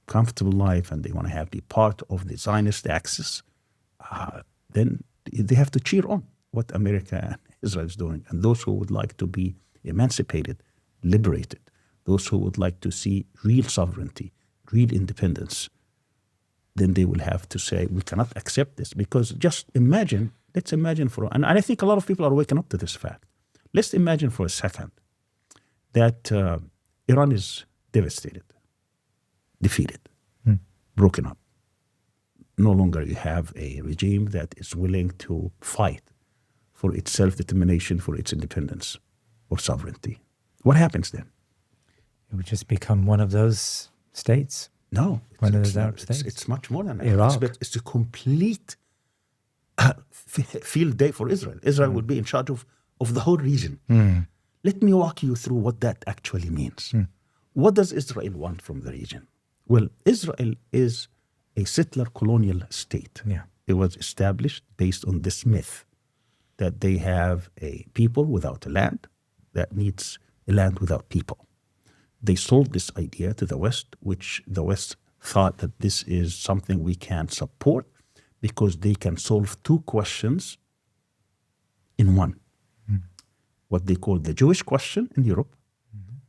comfortable life and they want to be part of the Zionist axis, then they have to cheer on what America and Israel is doing. And those who would like to be emancipated, liberated, those who would like to see real sovereignty, real independence, then they will have to say, we cannot accept this. Because just imagine, let's imagine and I think a lot of people are waking up to this fact. Let's imagine for a second that Iran is devastated, defeated, broken up. No longer you have a regime that is willing to fight for its self-determination, for its independence or sovereignty. What happens then? It would just become one of those states. No, one of those Arab states. It's much more than that. Iraq. It's a complete field day for Israel. Israel would be in charge of the whole region. Let me walk you through what that actually means. What does Israel want from the region? Well, Israel is a settler colonial state. It was established based on this myth that they have a people without a land that needs a land without people. They sold this idea to the West, which the West thought that this is something we can support because they can solve two questions in one. What they call the Jewish question in Europe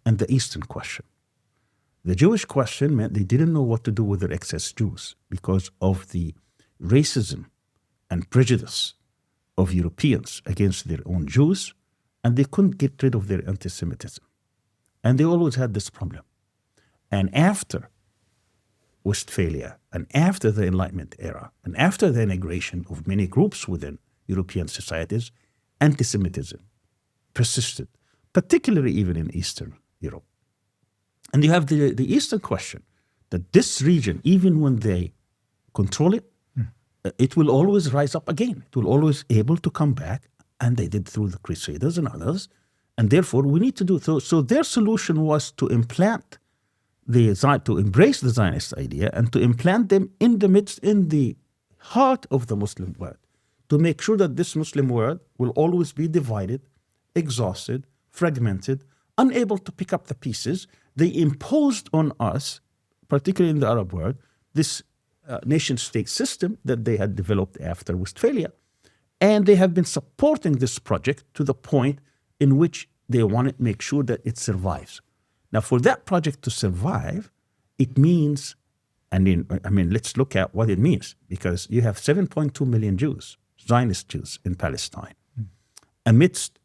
and the Eastern question. The Jewish question meant they didn't know what to do with their excess Jews because of the racism and prejudice of Europeans against their own Jews, and they couldn't get rid of their anti-Semitism. And they always had this problem. And after Westphalia, and after the Enlightenment era, and after the integration of many groups within European societies, anti-Semitism persisted, particularly even in Eastern Europe. And you have the Eastern question, that this region, even when they control it, it will always rise up again. It will always able to come back, and they did through the Crusaders and others. And therefore, we need to do so. So their solution was to embrace the Zionist idea and to implant them in the heart of the Muslim world, to make sure that this Muslim world will always be divided, exhausted, fragmented, unable to pick up the pieces. They imposed on us, particularly in the Arab world, this nation-state system that they had developed after Westphalia. And they have been supporting this project to the point in which they want to make sure that it survives. Now, for that project to survive, it means, let's look at what it means, because you have 7.2 million Jews, Zionist Jews in Palestine, amidst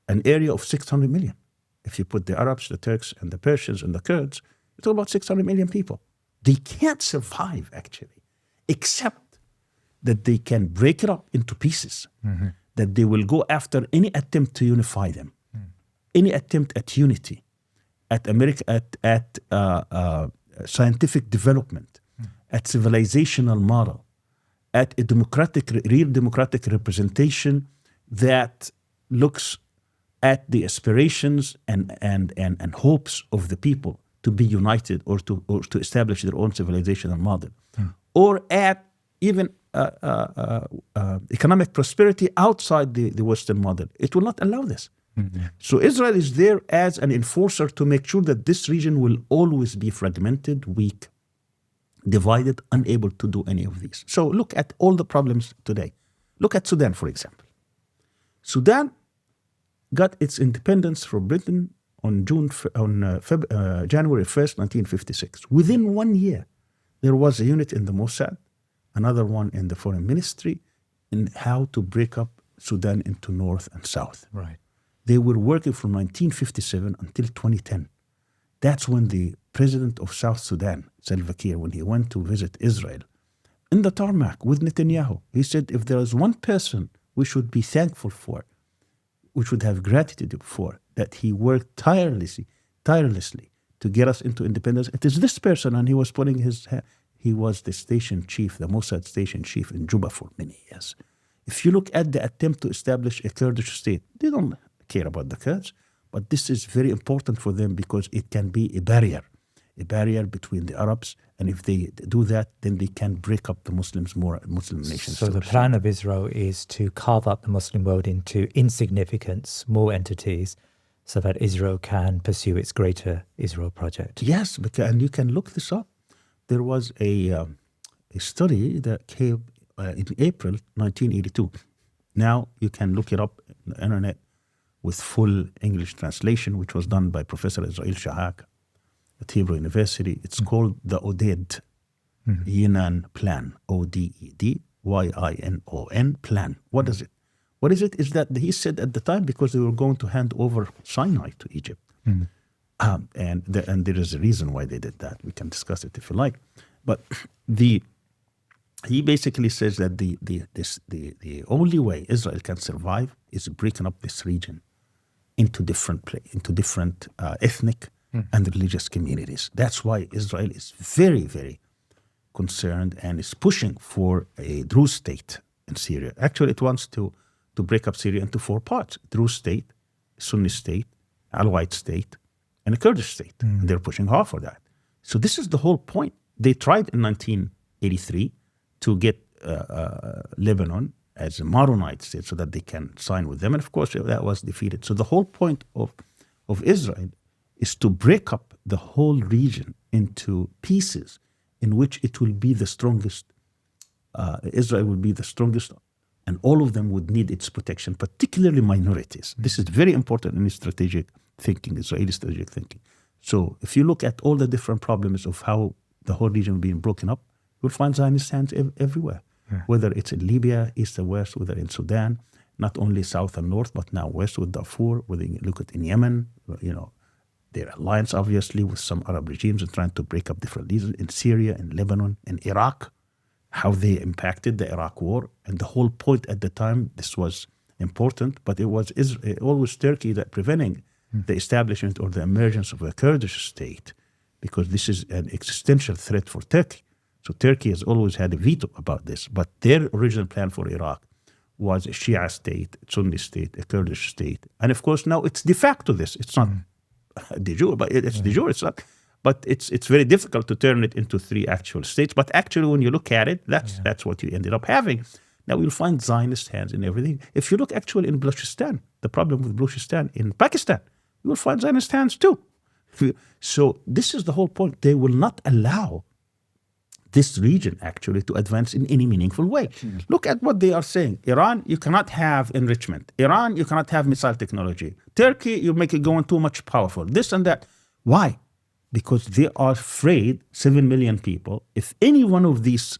an area of 600 million. If you put the Arabs, the Turks, and the Persians, and the Kurds, you're talking about 600 million people. They can't survive, actually, except that they can break it up into pieces, that they will go after any attempt to unify them, any attempt at unity, at scientific development, at civilizational model, at a real democratic representation that looks at the aspirations and hopes of the people to be united or to establish their own civilizational model, or at even economic prosperity outside the Western model. It will not allow this. So Israel is there as an enforcer to make sure that this region will always be fragmented, weak, divided, unable to do any of these. So look at all the problems today. Look at Sudan, for example. Sudan got its independence from Britain on January 1st, 1956. Within 1 year, there was a unit in the Mossad, another one in the Foreign Ministry, in how to break up Sudan into North and South. Right. They were working from 1957 until 2010. That's when the president of South Sudan, Salva Kiir, when he went to visit Israel, in the tarmac with Netanyahu, he said, if there is one person we should be thankful for, we should have gratitude for, that he worked tirelessly to get us into independence, it is this person. And he was he was the station chief, the Mossad station chief in Juba for many years. If you look at the attempt to establish a Kurdish state, they don't care about the Kurds, but this is very important for them because it can be a barrier between the Arabs, and if they do that, then they can break up the Muslim nations. So the plan of Israel is to carve up the Muslim world into insignificant, small entities so that Israel can pursue its greater Israel project. Yes, and you can look this up. There was a study that came in April 1982. Now you can look it up on the internet with full English translation, which was done by Professor Israel Shahak at Hebrew University. It's called the ODED Yinan Plan, ODEDYINON Plan. What is it? What is it? Is that he said at the time, because they were going to hand over Sinai to Egypt. And there is a reason why they did that. We can discuss it if you like. But he basically says that the only way Israel can survive is breaking up this region into different ethnic and religious communities. That's why Israel is very, very concerned and is pushing for a Druze state in Syria. Actually, it wants to break up Syria into 4 parts: Druze state, Sunni state, Alawite state, and a Kurdish state. And they're pushing hard for that. So this is the whole point. They tried in 1983 to get Lebanon as a Maronite state so that they can sign with them. And of course, that was defeated. So the whole point of Israel is to break up the whole region into pieces in which it will be the strongest. Israel will be the strongest, and all of them would need its protection, particularly minorities. This is very important in strategic thinking, Israeli strategic thinking. So if you look at all the different problems of how the whole region being broken up, you'll find Zionist hands everywhere, whether it's in Libya, east and west, whether in Sudan, not only south and north, but now west with Darfur, whether you look at in Yemen, their alliance, obviously, with some Arab regimes and trying to break up different regions, in Syria, in Lebanon, in Iraq, how they impacted the Iraq war. And the whole point at the time, this was important, but it was always Turkey that preventing the establishment or the emergence of a Kurdish state, because this is an existential threat for Turkey. So Turkey has always had a veto about this, but their original plan for Iraq was a Shia state, a Sunni state, a Kurdish state. And of course, now it's de facto this. It's not de jure, but it's de jure. It's not. But it's very difficult to turn it into three actual states. But actually, when you look at it, that's what you ended up having. Now you'll find Zionist hands in everything. If you look actually in Balochistan, the problem with Balochistan in Pakistan, you will find Zionist hands too. So this is the whole point. They will not allow this region actually to advance in any meaningful way. Look at what they are saying. Iran, you cannot have enrichment. Iran, you cannot have missile technology. Turkey, you make it going too much powerful. This and that. Why? Because they are afraid, 7 million people, if any one of these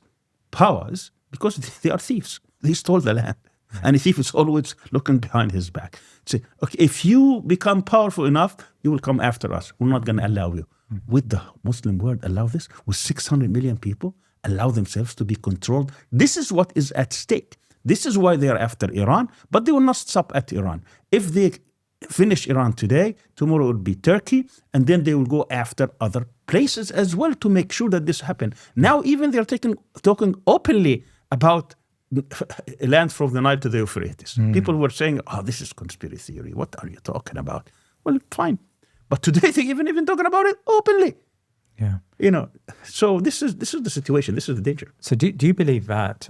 powers, because they are thieves, they stole the land. And a thief is always looking behind his back. Say, okay, if you become powerful enough, you will come after us. We're not going to allow you. With the Muslim world, allow this? With 600 million people, allow themselves to be controlled? This is what is at stake. This is why they are after Iran, but they will not stop at Iran. If they finish Iran today, tomorrow it will be Turkey, and then they will go after other places as well to make sure that this happens. Now even they're talking openly about land from the Nile to the Euphrates. People were saying, oh, this is conspiracy theory. What are you talking about? Well, fine. But today they're even talking about it openly. Yeah. You know, so this is the situation. This is the danger. So do you believe that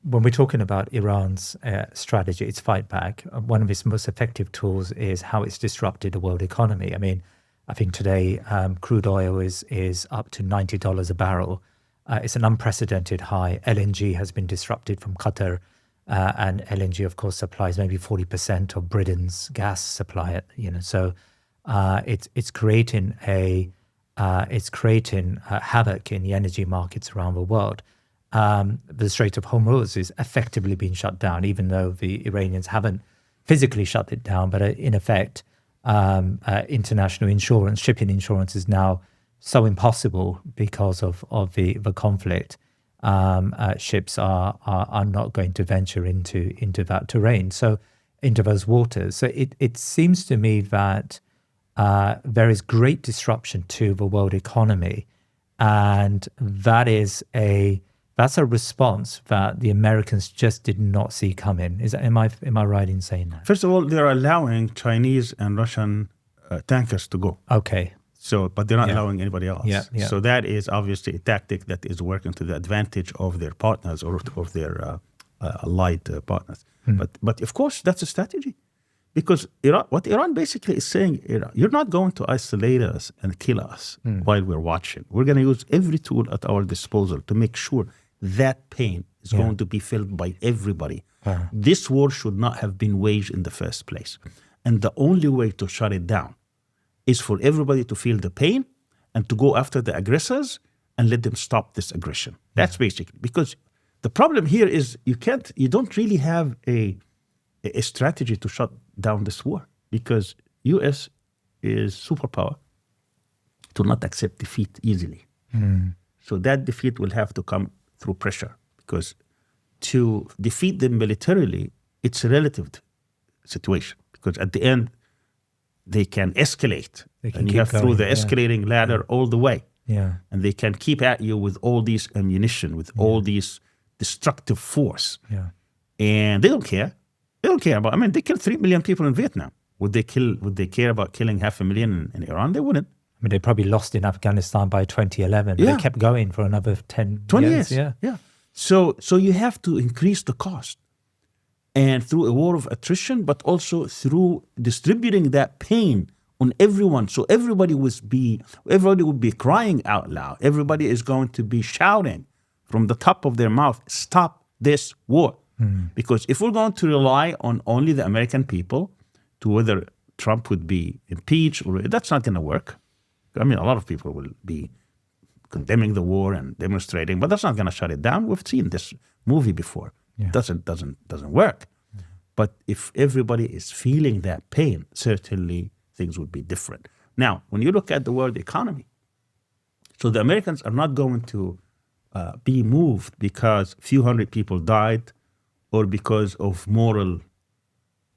when we're talking about Iran's strategy, its fight back, one of its most effective tools is how it's disrupted the world economy? I mean, I think today crude oil is up to $90 a barrel. It's an unprecedented high. LNG has been disrupted from Qatar. And LNG, of course, supplies maybe 40% of Britain's gas supply. So it's creating havoc in the energy markets around the world. The Strait of Hormuz is effectively being shut down, even though the Iranians haven't physically shut it down. But in effect, international insurance, shipping insurance, is now so impossible because of the conflict. Ships are not going to venture into that terrain, so into those waters. So it seems to me that there is great disruption to the world economy, and that's a response that the Americans just did not see coming. Am I right in saying that? First of all, they're allowing Chinese and Russian tankers to go. Okay. So, but they're not allowing anybody else. Yeah. So that is obviously a tactic that is working to the advantage of their partners or of their allied partners. But of course, that's a strategy. Because what Iran basically is saying, you're not going to isolate us and kill us while we're watching. We're going to use every tool at our disposal to make sure that pain is going to be felt by everybody. This war should not have been waged in the first place. And the only way to shut it down is for everybody to feel the pain and to go after the aggressors and let them stop this aggression. That's basically, because the problem here is you don't really have a strategy to shut down this war, because US is superpower to not accept defeat easily. So that defeat will have to come through pressure, because to defeat them militarily, it's a relative situation, because at the end, they can escalate, and you have through the escalating ladder all the way. Yeah. And they can keep at you with all these ammunition, with all these destructive force. Yeah. And they don't care. They don't care about, they killed 3 million people in Vietnam. Would they care about killing 500,000 in Iran? They wouldn't. They probably lost in Afghanistan by 2011. Yeah. They kept going for another 20 years. Yeah. So you have to increase the cost. And through a war of attrition, but also through distributing that pain on everyone. So everybody would be crying out loud. Everybody is going to be shouting from the top of their mouth, stop this war. Because if we're going to rely on only the American people to whether Trump would be impeached, that's not going to work. A lot of people will be condemning the war and demonstrating, but that's not going to shut it down. We've seen this movie before. Yeah. It doesn't work. But if everybody is feeling that pain, certainly things would be different. Now, when you look at the world economy, so the Americans are not going to be moved because a few hundred people died or because of moral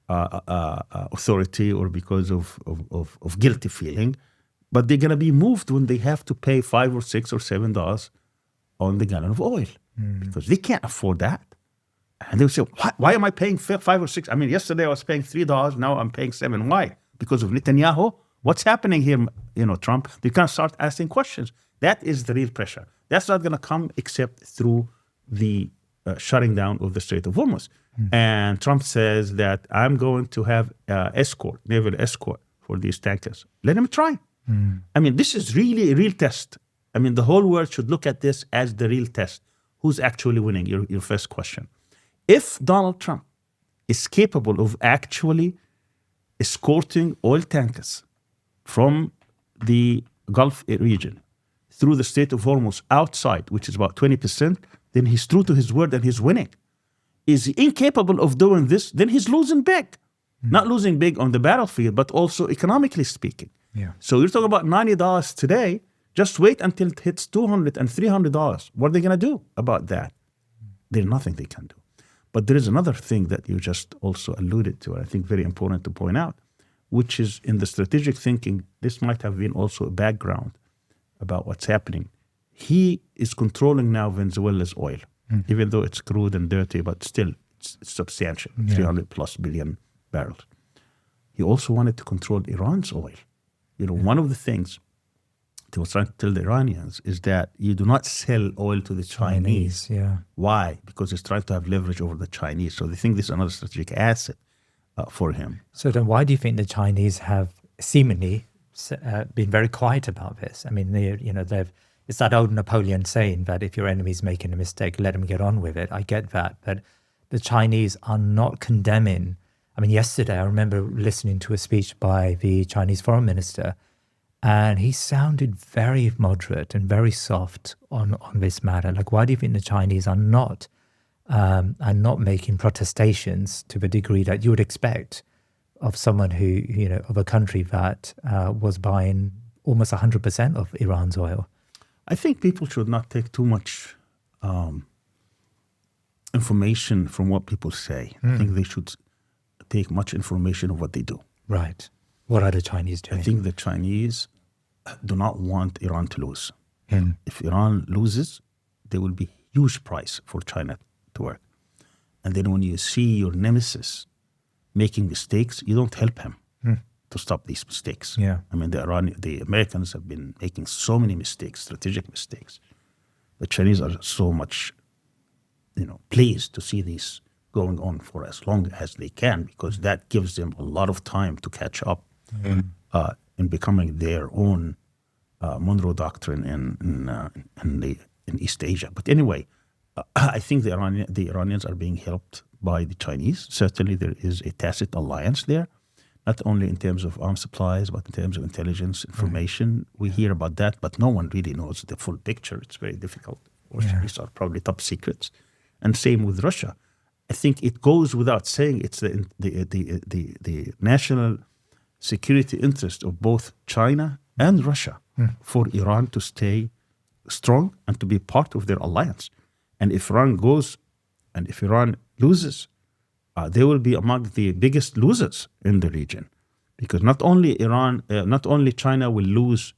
authority or because of guilty feeling, but they're going to be moved when they have to pay $5 or $6 or $7 on the gallon of oil because they can't afford that. And they'll say, why am I paying 5 or 6? I mean, yesterday I was paying $3, now I'm paying 7. Why? Because of Netanyahu? What's happening here, Trump? They can start asking questions. That is the real pressure. That's not going to come except through the shutting down of the Strait of Hormuz. And Trump says that I'm going to have naval escort for these tankers. Let him try. I mean, this is really a real test. I mean, the whole world should look at this as the real test. Who's actually winning? Your first question. If Donald Trump is capable of actually escorting oil tankers from the Gulf region through the Strait of Hormuz outside, which is about 20%, then he's true to his word and he's winning. Is he incapable of doing this, then he's losing big. Not losing big on the battlefield, but also economically speaking. Yeah. So you're talking about $90 today. Just wait until it hits $200 and $300. What are they going to do about that? There's nothing they can do. But there is another thing that you just also alluded to, and I think very important to point out, which is in the strategic thinking, this might have been also a background about what's happening. He is controlling now Venezuela's oil, even though it's crude and dirty, but still it's substantial, 300 plus billion barrels. He also wanted to control Iran's oil. One of the things he was trying to tell the Iranians is that you do not sell oil to the Chinese. Yeah. Why? Because he's trying to have leverage over the Chinese. So they think this is another strategic asset for him. So then why do you think the Chinese have seemingly been very quiet about this? I mean, it's that old Napoleon saying that if your enemy's making a mistake, let him get on with it. I get that. But the Chinese are not condemning. I mean, yesterday I remember listening to a speech by the Chinese foreign minister, and he sounded very moderate and very soft on this matter. Like, why do you think the Chinese are not making protestations to the degree that you would expect of someone who, of a country that was buying almost 100% of Iran's oil? I think people should not take too much information from what people say. I think they should take much information of what they do. Right. What are the Chinese doing? I think the Chinese do not want Iran to lose. If Iran loses, there will be huge price for China to work. And then when you see your nemesis making mistakes, you don't help him to stop these mistakes. Yeah. I mean, the Americans have been making so many mistakes, strategic mistakes. The Chinese are so much, pleased to see these going on for as long as they can, because that gives them a lot of time to catch up in becoming their own Monroe Doctrine in East Asia. But anyway, I think the Iranians are being helped by the Chinese. Certainly there is a tacit alliance there, not only in terms of arms supplies, but in terms of intelligence, information. We hear about that, but no one really knows the full picture. It's very difficult. These are probably top secrets. And same with Russia. I think it goes without saying it's the national security interest of both China and Russia for Iran to stay strong and to be part of their alliance. And if Iran loses, they will be among the biggest losers in the region, because not only China will lose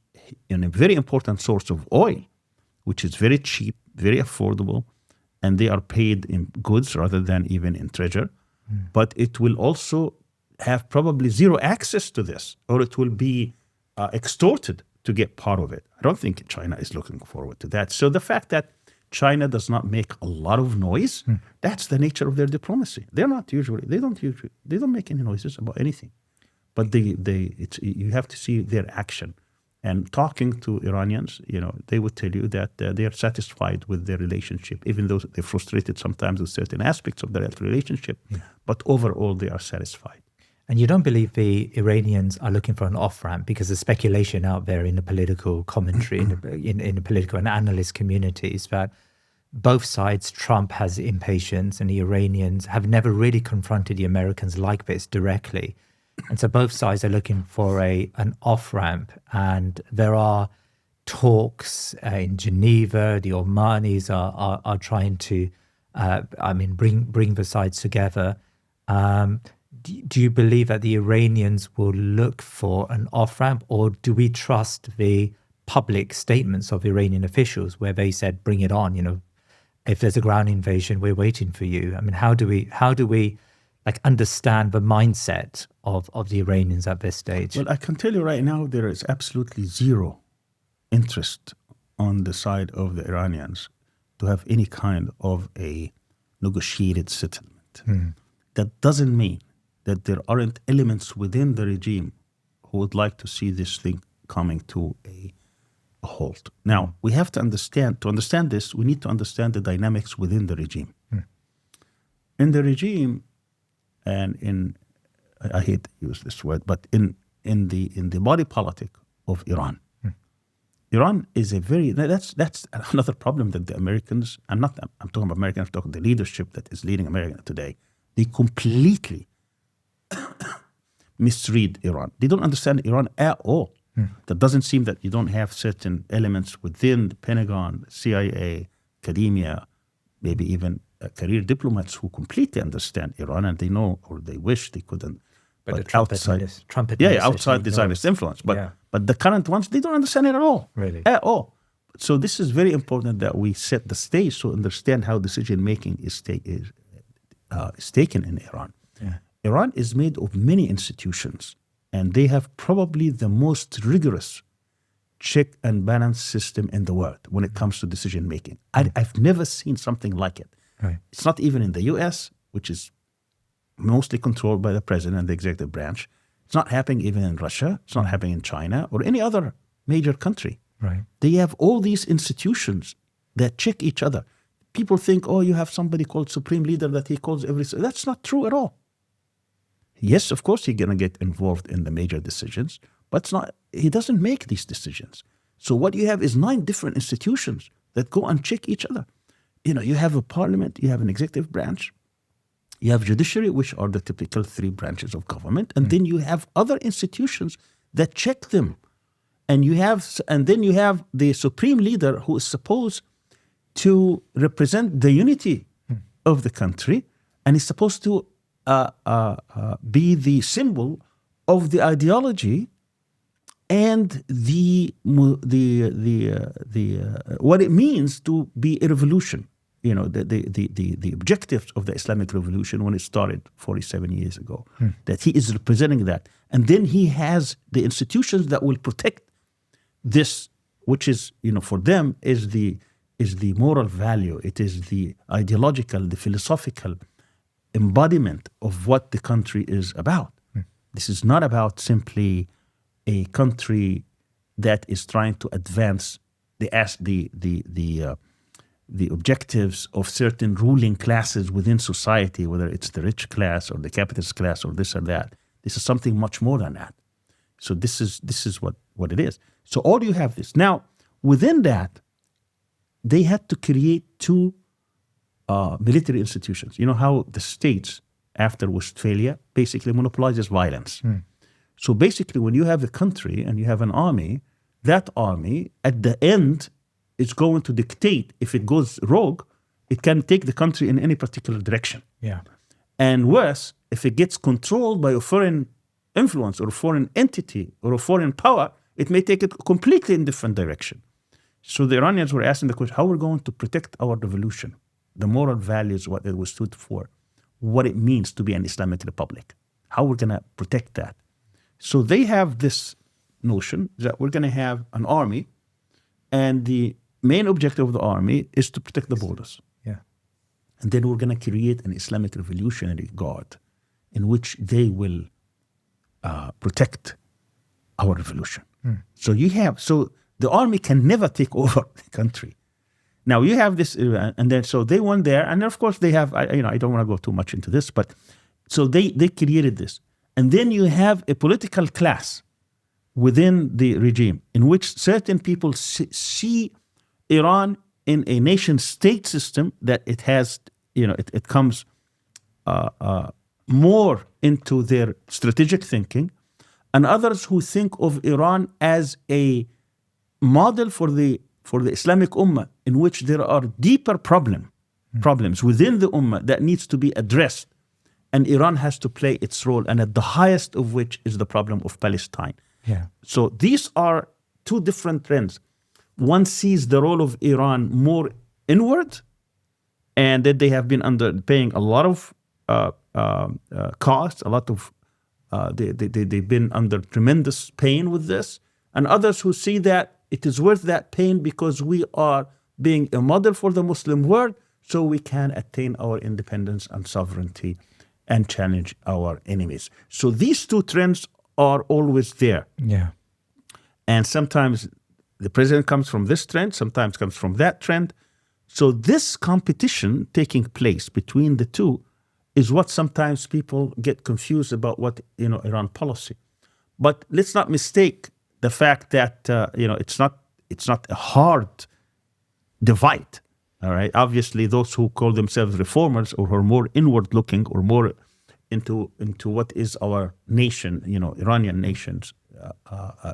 in a very important source of oil, which is very cheap, very affordable, and they are paid in goods rather than even in treasure, but it will also have probably zero access to this, or it will be extorted to get part of it. I don't think China is looking forward to that. So the fact that China does not make a lot of noise, that's the nature of their diplomacy. They don't make any noises about anything. But you have to see their action. And talking to Iranians, they would tell you that they are satisfied with their relationship, even though they're frustrated sometimes with certain aspects of their relationship. But overall, they are satisfied. And you don't believe the Iranians are looking for an off-ramp, because there's speculation out there in the political commentary, in the political and analyst communities, that both sides, Trump has impatience and the Iranians have never really confronted the Americans like this directly. And so both sides are looking for an off-ramp, and there are talks in Geneva. The Omanis are trying to bring the sides together. Do you believe that the Iranians will look for an off-ramp, or do we trust the public statements of Iranian officials where they said, bring it on, if there's a ground invasion, we're waiting for you? I mean, how do we understand the mindset of the Iranians at this stage? Well, I can tell you right now, there is absolutely zero interest on the side of the Iranians to have any kind of a negotiated settlement. That doesn't mean that there aren't elements within the regime who would like to see this thing coming to a halt. Now, we have to understand this, we need to understand the dynamics within the regime. In the regime, and I hate to use this word, but in the body politic of Iran, Iran is that's another problem that the Americans, I'm talking about Americans, I'm talking about the leadership that is leading America today, they completely misread Iran. They don't understand Iran at all. That doesn't seem that you don't have certain elements within the Pentagon, CIA, academia, maybe even career diplomats who completely understand Iran, and they know, or they wish they couldn't. But the Trump outside the Zionist influence. But the current ones, they don't understand it at all. Really? At all. So this is very important that we set the stage to understand how decision-making is taken in Iran. Yeah. Iran is made of many institutions, and they have probably the most rigorous check and balance system in the world when it comes to decision-making. I've never seen something like it. Right. It's not even in the U.S., which is mostly controlled by the president and the executive branch. It's not happening even in Russia. It's not happening in China or any other major country. Right. They have all these institutions that check each other. People think, you have somebody called Supreme Leader that he calls every... That's not true at all. Yes, of course, he's going to get involved in the major decisions, but he doesn't make these decisions. So what you have is 9 different institutions that go and check each other. You have a parliament, you have an executive branch, you have judiciary, which are the typical 3 branches of government, and then you have other institutions that check them. And then you have the supreme leader who is supposed to represent the unity of the country, and is supposed to be the symbol of the ideology and what it means to be a revolution. The objectives of the Islamic Revolution when it started 47 years ago, that he is representing that. And then he has the institutions that will protect this, which is, for them is the moral value. It is the ideological, the philosophical embodiment of what the country is about. This is not about simply a country that is trying to advance the objectives of certain ruling classes within society, whether it's the rich class or the capitalist class or this or that. This is something much more than that. So this is what it is. So all you have this. Now, within that, they had to create 2 military institutions. You know how the states, after Westphalia, basically monopolizes violence. So basically, when you have a country and you have an army, that army, at the end, is going to dictate, if it goes rogue, it can take the country in any particular direction. Yeah. And worse, if it gets controlled by a foreign influence or a foreign entity or a foreign power, it may take it completely in different direction. So the Iranians were asking the question, how we're going to protect our revolution, the moral values, what it was stood for, what it means to be an Islamic republic, how we're going to protect that. So they have this notion that we're going to have an army, and the main objective of the army is to protect the borders. Yeah. And then we're going to create an Islamic Revolutionary Guard in which they will protect our revolution. So the army can never take over the country. Now you have this, and then so they went there, and of course they have. I don't want to go too much into this, but so they created this, and then you have a political class within the regime in which certain people see Iran in a nation-state system that it has. It comes more into their strategic thinking, and others who think of Iran as a model for the Islamic Ummah, in which there are deeper problems problems within the Ummah that needs to be addressed. And Iran has to play its role, and at the highest of which is the problem of Palestine. Yeah. So these are two different trends. One sees the role of Iran more inward, and that they have been paying a lot of costs, a lot of they've been under tremendous pain with this, and others who see that it is worth that pain because we are being a model for the Muslim world, so we can attain our independence and sovereignty and challenge our enemies. So these two trends are always there. Yeah. And sometimes the president comes from this trend, sometimes comes from that trend. So this competition taking place between the two is what sometimes people get confused about what, Iran policy. But let's not mistake the fact that, it's not a hard divide. All right. Obviously, those who call themselves reformers or who are more inward looking or more into what is our nation, Iranian nation's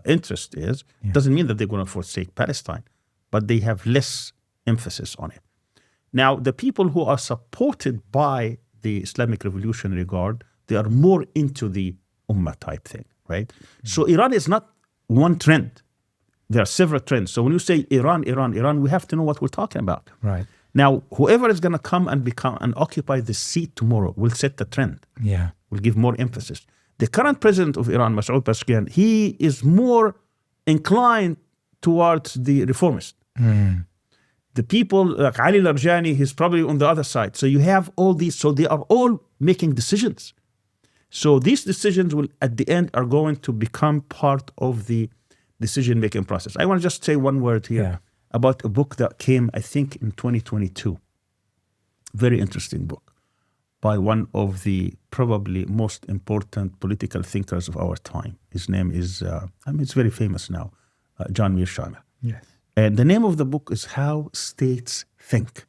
interest is, doesn't mean that they're going to forsake Palestine, but they have less emphasis on it. Now, the people who are supported by the Islamic Revolutionary Guard, they are more into the Ummah type thing, right? So Iran is not one trend. There are several trends. So when you say Iran, we have to know what we're talking about. Right. Now, whoever is going to come and occupy the seat tomorrow will set the trend. Yeah. Will give more emphasis. The current president of Iran, Masoud Pezeshkian, he is more inclined towards the reformist. The people like Ali Larjani, he's probably on the other side. So you have all these, so they are all making decisions. So these decisions will, at the end, are going to become part of the decision-making process. I want to just say one word here about a book that came, I think, in 2022. Very interesting book by one of the probably most important political thinkers of our time. His name is, it's very famous now, John Mearsheimer. Yes. And the name of the book is How States Think.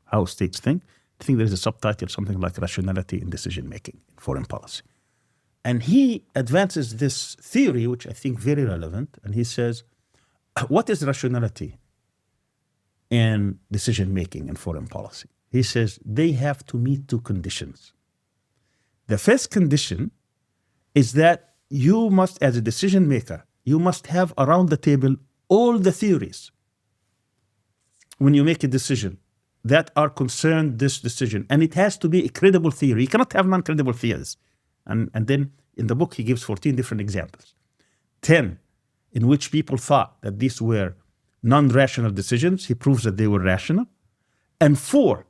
How States Think. I think there's a subtitle, something like Rationality in Decision-Making in Foreign Policy. And he advances this theory, which I think very relevant, and he says, what is rationality in decision-making in foreign policy? He says they have to meet two conditions. The first condition is that you must, as a decision maker, you must have around the table all the theories when you make a decision that are concerned this decision. And it has to be a credible theory. You cannot have non-credible theories. And then in the book, he gives 14 different examples. 10 in which people thought that these were non-rational decisions. He proves that they were rational. And 4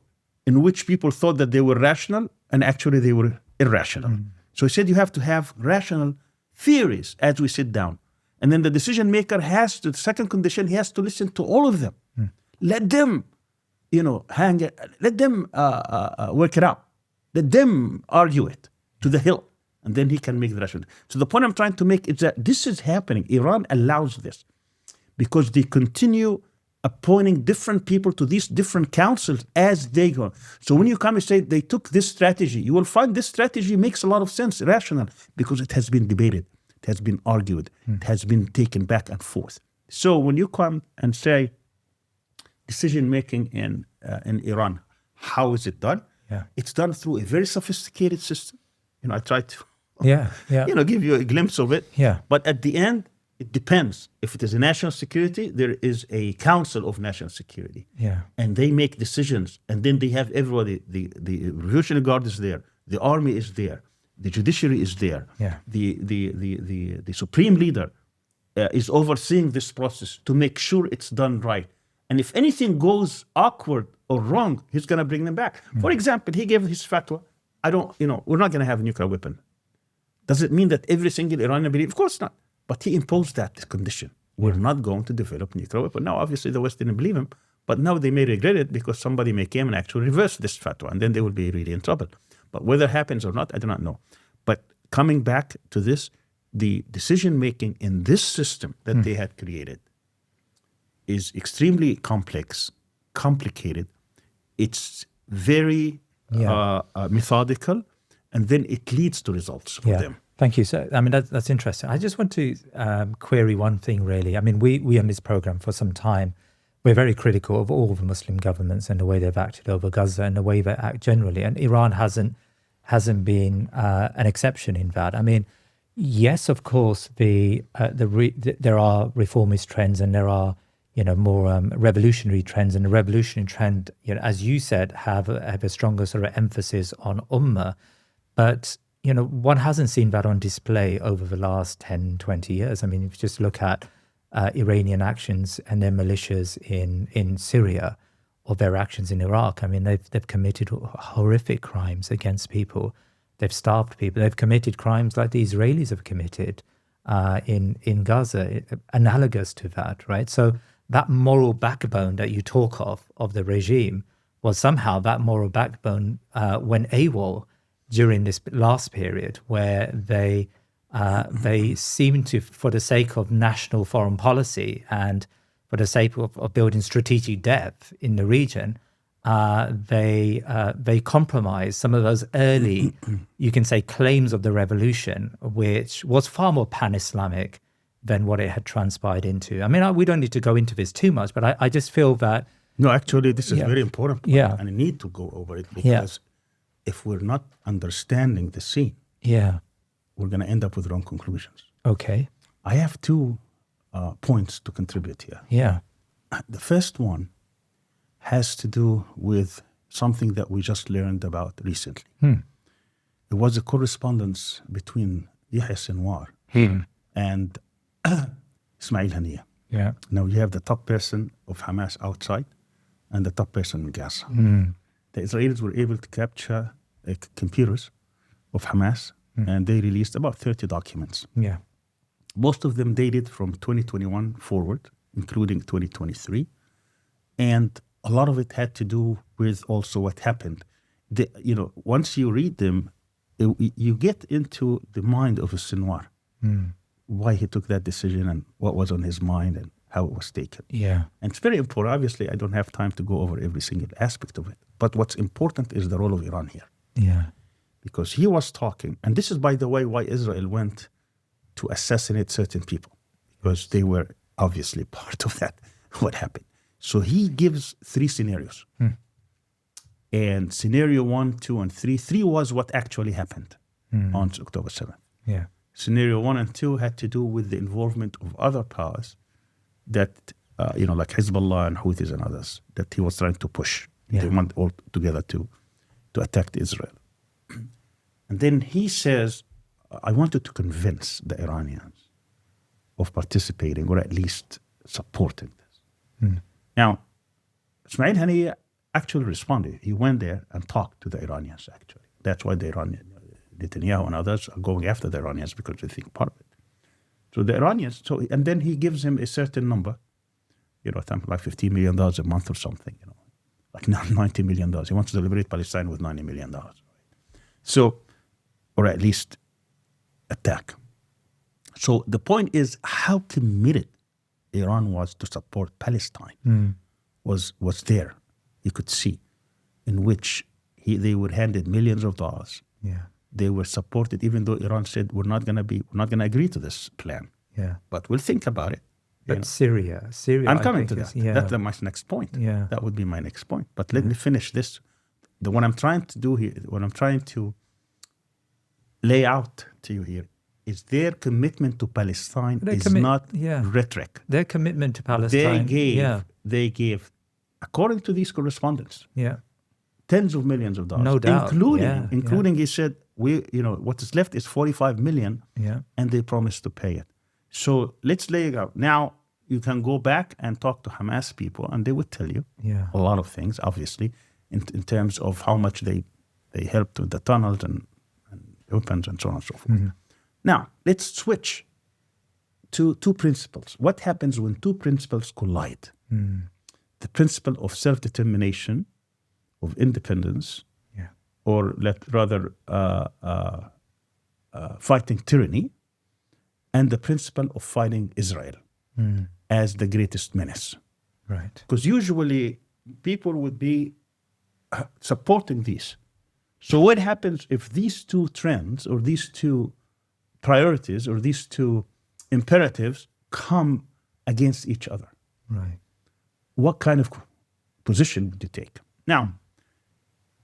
in which people thought that they were rational and actually they were irrational. So he said you have to have rational theories as we sit down. And then the decision maker has to, the second condition, he has to listen to all of them. Let them, let them work it out. Let them argue it to the hill. And then he can make the rational. So the point I'm trying to make is that this is happening. Iran allows this because they continue appointing different people to these different councils as they go. So when you come and say they took this strategy, you will find this strategy makes a lot of sense, rational, because it has been debated, it has been argued, it has been taken back and forth. So when you come and say decision-making in Iran, how is it done? It's done through a very sophisticated system. I tried to give you a glimpse of it. But at the end, it depends. If it is a national security, there is a council of national security. And they make decisions. And then they have everybody. The Revolutionary Guard is there. The army is there. The judiciary is there. The supreme leader is overseeing this process to make sure it's done right. And if anything goes awkward or wrong, he's going to bring them back. For example, he gave his fatwa. We're not going to have a nuclear weapon. Does it mean that every single Iranian believes? Of course not. But he imposed that condition. We're not going to develop a nuclear weapon. Now, obviously, the West didn't believe him, but now they may regret it because somebody may come and actually reverse this fatwa, and then they will be really in trouble. But whether it happens or not, I do not know. But coming back to this, the decision-making in this system that they had created is extremely complicated. It's very methodical, and then it leads to results for them. Thank you. So, that's interesting. I just want to query one thing, really. We on this program for some time we're very critical of all the Muslim governments and the way they've acted over Gaza and the way they act generally. And Iran hasn't been an exception in that. I mean, yes, of course, there are reformist trends and there are, more revolutionary trends. And the revolutionary trend, as you said, have a stronger sort of emphasis on ummah. But, one hasn't seen that on display over the last 10, 20 years. I mean, if you just look at Iranian actions and their militias in Syria or their actions in Iraq. I mean, they've committed horrific crimes against people. They've starved people. They've committed crimes like the Israelis have committed in Gaza, analogous to that, right? So that moral backbone that you talk of the regime, was somehow that moral backbone went AWOL during this last period, where they seem to, for the sake of national foreign policy and for the sake of building strategic depth in the region, they compromise some of those early, you can say, claims of the revolution, which was far more pan-Islamic than what it had transpired into. I mean, we don't need to go into this too much, but I just feel that... No, actually, this is very important. Yeah. And I need to go over it, because if we're not understanding the scene, we're going to end up with wrong conclusions. Okay. I have two points to contribute here. Yeah. The first one has to do with something that we just learned about recently. It was a correspondence between Yahya Sinwar and Ismail Haniyeh. Yeah. Now you have the top person of Hamas outside and the top person in Gaza. The Israelis were able to capture computers of Hamas, and they released about 30 documents. Yeah. Most of them dated from 2021 forward, including 2023. And a lot of it had to do with also what happened. Once you read them, you get into the mind of a Sinwar, why he took that decision and what was on his mind and how it was taken. Yeah. And it's very important. Obviously, I don't have time to go over every single aspect of it. But what's important is the role of Iran here. Yeah. Because he was talking, and this is, by the way, why Israel went to assassinate certain people, because they were obviously part of that, what happened. So he gives 3 scenarios. And scenario 1, 2, and 3. 3 was what actually happened on October 7th. Yeah. Scenario 1 and 2 had to do with the involvement of other powers that, like Hezbollah and Houthis and others, that he was trying to push. Yeah. They want all together to attack Israel. And then he says, I wanted to convince the Iranians of participating or at least supporting this. Now, Ismail Haniyeh actually responded. He went there and talked to the Iranians, actually. That's why the Iranian, Netanyahu and others are going after the Iranians, because they think part of it. So the Iranians, and then he gives him a certain number, something like $15 million a month or something, like $90 million. He wants to liberate Palestine with $90 million. So, or at least attack. So the point is how committed Iran was to support Palestine was there. You could see, in which they were handed millions of dollars. Yeah. They were supported, even though Iran said we're not going to agree to this plan. Yeah. But we'll think about it. But Syria. I'm coming to that. Yeah. That's my next point. Yeah. That would be my next point. But let me finish this. What I'm trying to do here, what I'm trying to lay out to you here, is their commitment to Palestine not rhetoric. Their commitment to Palestine. They gave, according to these correspondents, tens of millions of dollars. No doubt. Including he said, what is left is $45 million, and they promised to pay it. So let's lay it out. Now, you can go back and talk to Hamas people, and they would tell you a lot of things, obviously, in terms of how much they helped with the tunnels and weapons and so on and so forth. Now, let's switch to 2 principles. What happens when 2 principles collide? The principle of self-determination, of independence, or fighting tyranny, and the principle of fighting Israel as the greatest menace. Right. Because usually people would be supporting these. So what happens if these 2 trends or these 2 priorities or these 2 imperatives come against each other? Right. what kind of position would you take? Now,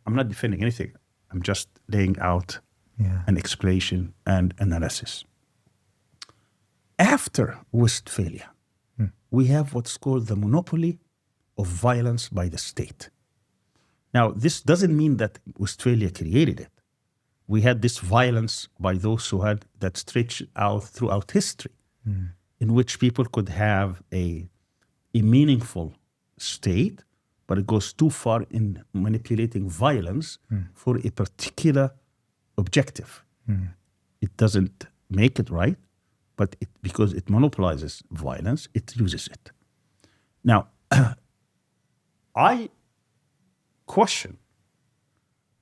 I'm not defending anything. I'm just laying out an explanation and analysis. After Westphalia, we have what's called the monopoly of violence by the state. Now, this doesn't mean that Westphalia created it. We had this violence by those who had that stretched out throughout history, in which people could have a meaningful state, but it goes too far in manipulating violence for a particular objective. It doesn't make it right, but because it monopolizes violence, it uses it. Now, I question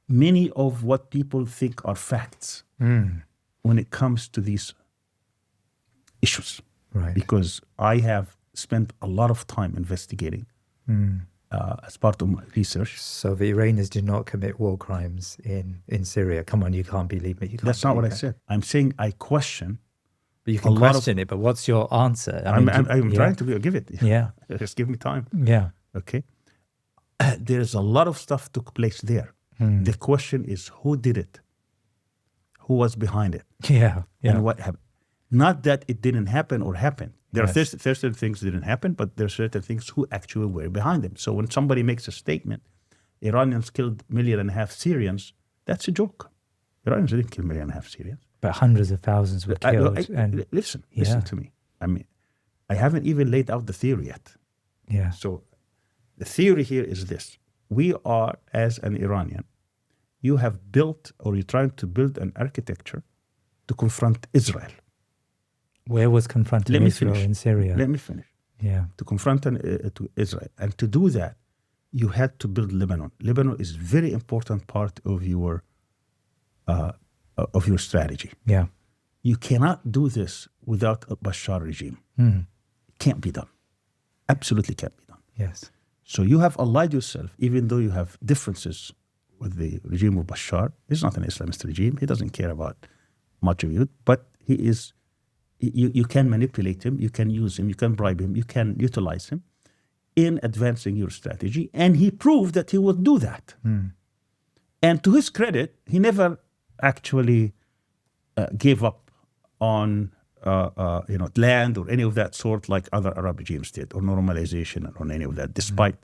many of what people think are facts when it comes to these issues. Right. Because I have spent a lot of time investigating as part of my research. So the Iranians did not commit war crimes in Syria. Come on, you can't believe me. That's not what I said. I'm saying I question. But you can question it, but what's your answer? I'm trying to give it. Yeah. Just give me time. Yeah. Okay. There's a lot of stuff took place there. The question is, who did it? Who was behind it? Yeah. And what happened? Not that it didn't happen or happened. There are certain things that didn't happen, but there are certain things who actually were behind them. So when somebody makes a statement, Iranians killed 1.5 million Syrians, that's a joke. Iranians didn't kill 1.5 million Syrians. But hundreds of thousands were killed. Listen to me. I mean, I haven't even laid out the theory yet. Yeah. So the theory here is this. We are, as an Iranian, you have built or you're trying to build an architecture to confront Israel. Where was confronting Israel in Syria? Let me finish. Yeah. To confront to Israel. And to do that, you had to build Lebanon. Lebanon is a very important part of your strategy. Yeah. You cannot do this without a Bashar regime. It can't be done. Absolutely can't be done. Yes. So you have allied yourself, even though you have differences with the regime of Bashar. He's not an Islamist regime. He doesn't care about much of you, but he is. You can manipulate him, you can use him, you can bribe him, you can utilize him in advancing your strategy. And he proved that he would do that. And to his credit, he never actually gave up on land or any of that sort like other Arab regimes did, or normalization or any of that, despite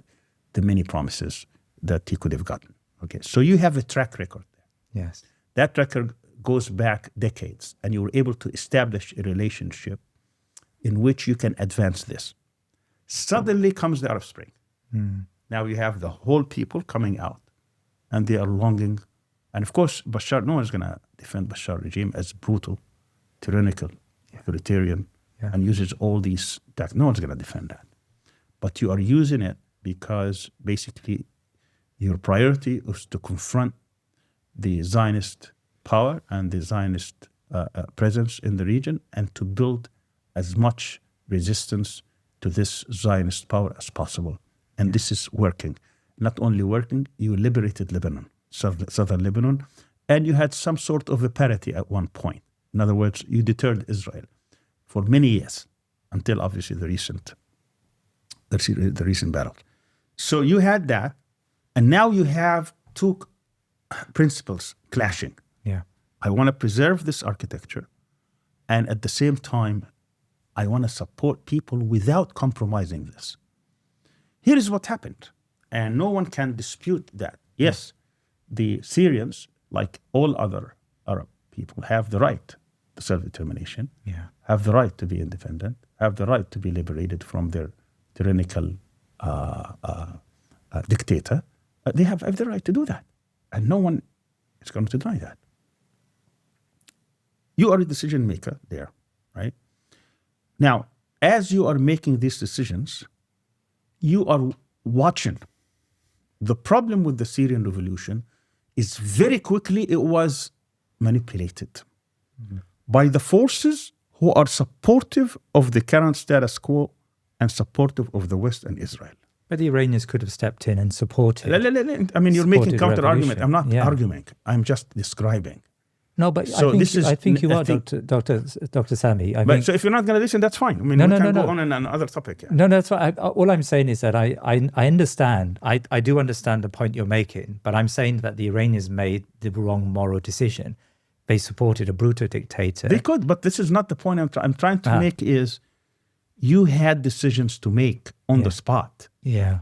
the many promises that he could have gotten. Okay, so you have a track record there. Yes. That track record goes back decades, and you were able to establish a relationship in which you can advance this. Suddenly comes the Arab Spring. Now you have the whole people coming out, and they are longing. And of course, Bashar, no one's going to defend Bashar regime as brutal, tyrannical, authoritarian, and uses all these tactics. No one's going to defend that. But you are using it because basically your priority is to confront the Zionist power and the Zionist presence in the region, and to build as much resistance to this Zionist power as possible. And this is working. Not only working, you liberated Lebanon, southern Lebanon, and you had some sort of a parity at one point. In other words, you deterred Israel for many years, until obviously the recent battle. So you had that, and now you have two principles clashing. Yeah. I want to preserve this architecture, and at the same time, I want to support people without compromising this. Here is what happened, and no one can dispute that. Yes, the Syrians, like all other Arab people, have the right to self-determination, have the right to be independent, have the right to be liberated from their tyrannical dictator. They have the right to do that, and no one is going to deny that. You are a decision maker there, right? Now, as you are making these decisions, you are watching. The problem with the Syrian revolution is very quickly it was manipulated by the forces who are supportive of the current status quo and supportive of the West and Israel. But the Iranians could have stepped in and supported. I mean, you're making counter-argument. revolution. I'm not arguing. I'm just describing. No, but So this is, I think you I are, think- Dr. Sami. I But think, so if you're not going to listen, that's fine. I mean, No, we no, can no, go no. on in another topic. Yeah. no, that's what all I'm saying is that I understand. I do understand the point you're making, but I'm saying that the Iranians made the wrong moral decision. They supported a brutal dictator. They could, but this is not the point I'm trying to make is you had decisions to make on the spot. Yeah,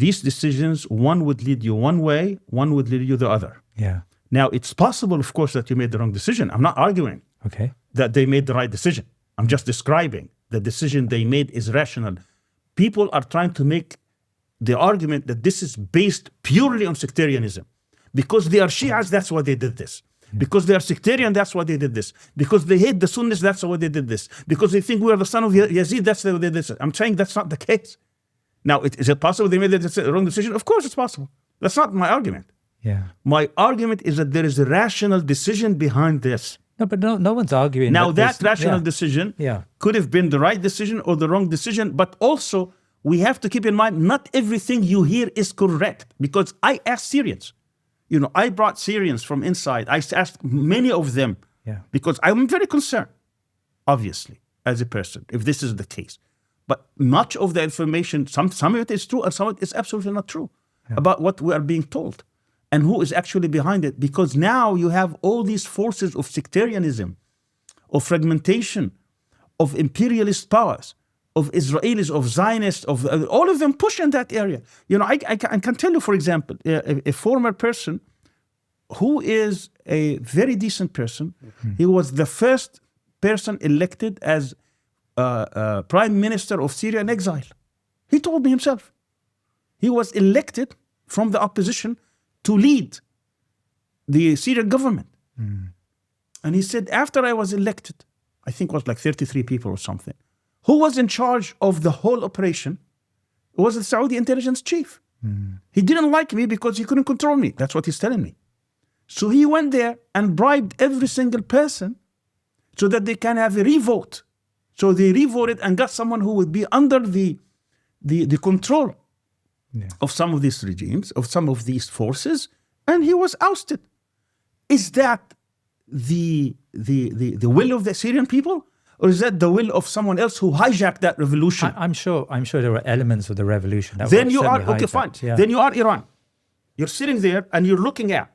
These decisions, one would lead you one way, one would lead you the other. yeah. Now, it's possible, of course, that you made the wrong decision. I'm not arguing Okay. that they made the right decision. I'm just describing the decision they made is rational. People are trying to make the argument that this is based purely on sectarianism. Because they are Shias, that's why they did this. Because they are sectarian, that's why they did this. Because they hate the Sunnis, that's why they did this. Because they think we are the son of Yazid, that's why they did this. I'm saying that's not the case. Now, is it possible they made the wrong decision? Of course it's possible. That's not my argument. Yeah. My argument is that there is a rational decision behind this. No, but no one's arguing. Now, that this- rational yeah. decision Yeah. could have been the right decision or the wrong decision, but also we have to keep in mind not everything you hear is correct. Because I asked Syrians. You know, I brought Syrians from inside. I asked many of them Yeah. because I'm very concerned, obviously, as a person, if this is the case. But much of the information, some of it is true and some of it is absolutely not true about what we are being told and who is actually behind it. Because now you have all these forces of sectarianism, of fragmentation, of imperialist powers, of Israelis, of Zionists, of all of them push in that area. You know, I can tell you, for example, a former person who is a very decent person. He was the first person elected as Prime Minister of Syria in exile. He told me himself. He was elected from the opposition to lead the Syrian government. And he said, after I was elected, I think it was like 33 people or something, who was in charge of the whole operation was the Saudi intelligence chief. He didn't like me because he couldn't control me. That's what he's telling me. So he went there and bribed every single person so that they can have a revote. So they revoted and got someone who would be under the control of some of these regimes, of some of these forces, and he was ousted. Is that the will of the Syrian people? Or is that the will of someone else who hijacked that revolution? I'm sure there were elements of the revolution that Then were you are, certainly okay, hijacked. fine. Yeah. Then you are Iran. You're sitting there and you're looking at,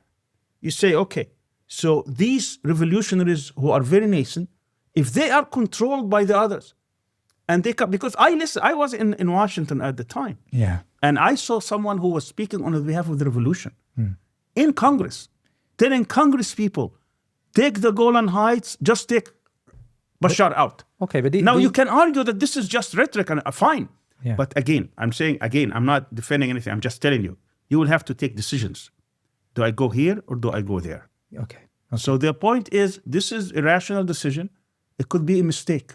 you say, okay, so these revolutionaries who are very nascent, if they are controlled by the others, and they come, because I was in Washington at the time, Yeah. and I saw someone who was speaking on behalf of the revolution in Congress, telling Congress people, take the Golan Heights, just take Bashar out. Okay, but Now you can argue that this is just rhetoric, and fine. Yeah. But again, I'm not defending anything. I'm just telling you, you will have to take decisions. Do I go here or do I go there? Okay. So the point is, this is a rational decision. It could be a mistake,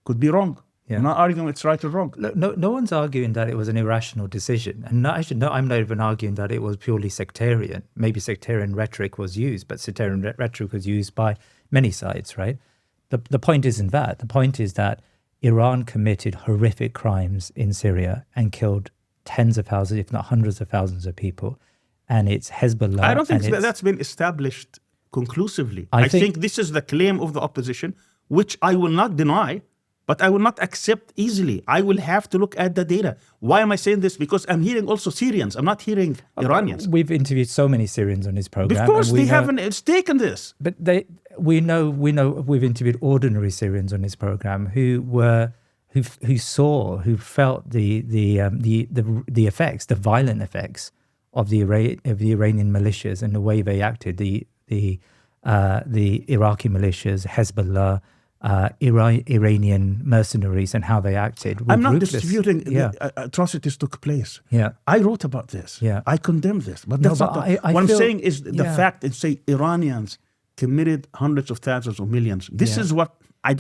could be wrong. Yeah. I'm not arguing it's right or wrong. No one's arguing that it was an irrational decision. And I'm not even arguing that it was purely sectarian. Maybe sectarian rhetoric was used, but sectarian rhetoric was used by many sides, right? The point isn't that. The point is that Iran committed horrific crimes in Syria and killed tens of thousands, if not hundreds of thousands of people. And it's Hezbollah. I don't think and that's been established conclusively. I I think- think this is the claim of the opposition, which I will not deny, but I will not accept easily. I will have to look at the data. Why am I saying this? Because I'm hearing also Syrians. I'm not hearing Iranians. We've interviewed so many Syrians on this program. Of course, and we they know- haven't stake in this. But we know we've interviewed ordinary Syrians on this program who felt the effects, the violent effects of the Iranian militias and the way they acted, the Iraqi militias, Hezbollah, Iranian mercenaries, and how they acted. I'm not ruthless. disputing Yeah. the atrocities took place. Yeah. I wrote about this. Yeah. I condemn this. But No, that's but not I what I'm feel- saying is the yeah. fact that, say, Iranians committed hundreds of thousands of millions. This Yeah. is what I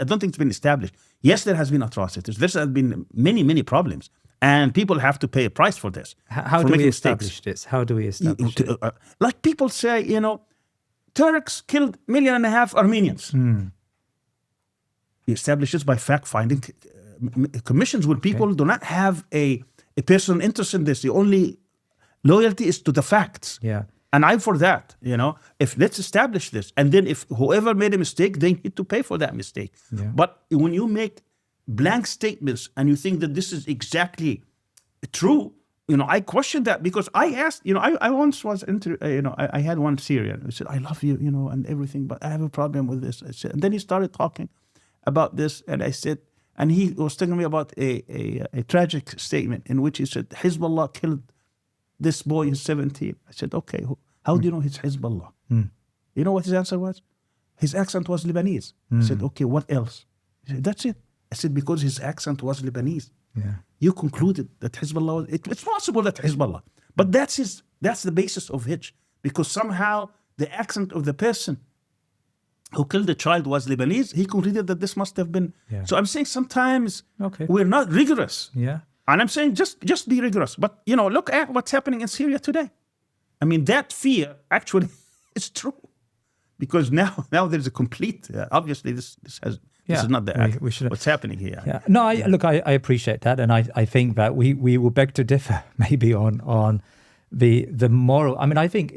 don't think it's been established. Yes, there has been atrocities. There has been many, many problems. And people have to pay a price for this. How for do we making establish this? How do we establish it? Like people say, Turks killed 1.5 million Armenians. You establish this by fact-finding commissions where people do not have a personal interest in this. The only loyalty is to the facts. Yeah. And I'm for that, If let's establish this, and then if whoever made a mistake, they need to pay for that mistake. Yeah. But when you make blank statements and you think that this is exactly true, I question that, because I asked, I once was I had one Syrian who said, "I love you, and everything, but I have a problem with this." I said, and then he started talking about this, and I said, and he was telling me about a tragic statement in which he said, Hezbollah killed this boy is 17. I said, okay, how do you know it's Hezbollah? You know what his answer was? His accent was Lebanese. I said, okay, what else? He said, that's it. I said, because his accent was Lebanese. Yeah. You concluded that Hezbollah, it's possible that Hezbollah, but that's the basis of Hitch, because somehow the accent of the person who killed the child was Lebanese. He concluded that this must have been. Yeah. So I'm saying sometimes Okay. we're not rigorous. Yeah. And I'm saying just be rigorous. But, look at what's happening in Syria today. I mean, that fear actually is true. Because now there's a complete, obviously this is not we should, what's happening here. Yeah. No, I appreciate that. And I think that we will beg to differ maybe on the moral. I mean, I think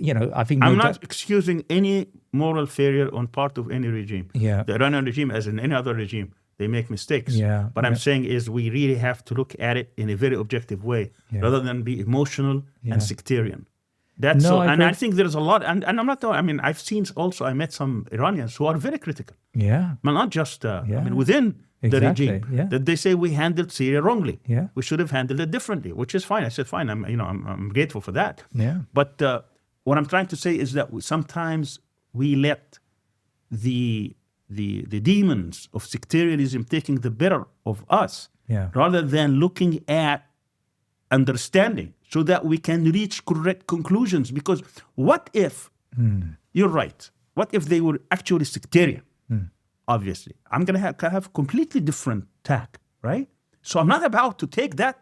I'm not excusing any moral failure on part of any regime. Yeah. The Iranian regime, as in any other regime, they make mistakes. Yeah. But I'm saying is we really have to look at it in a very objective way, rather than be emotional and sectarian. That's so, and I think there's a lot, and I'm not. I mean, I met some Iranians who are very critical. Yeah. But not just. I mean, within the regime, that they say we handled Syria wrongly. Yeah. We should have handled it differently, which is fine. I said fine. I'm grateful for that. Yeah. But what I'm trying to say is that sometimes we let the demons of sectarianism taking the better of us, rather than looking at understanding, so that we can reach correct conclusions. Because what if, you're right, what if they were actually sectarian? Obviously, I'm going to have completely different tack, right? So I'm not about to take that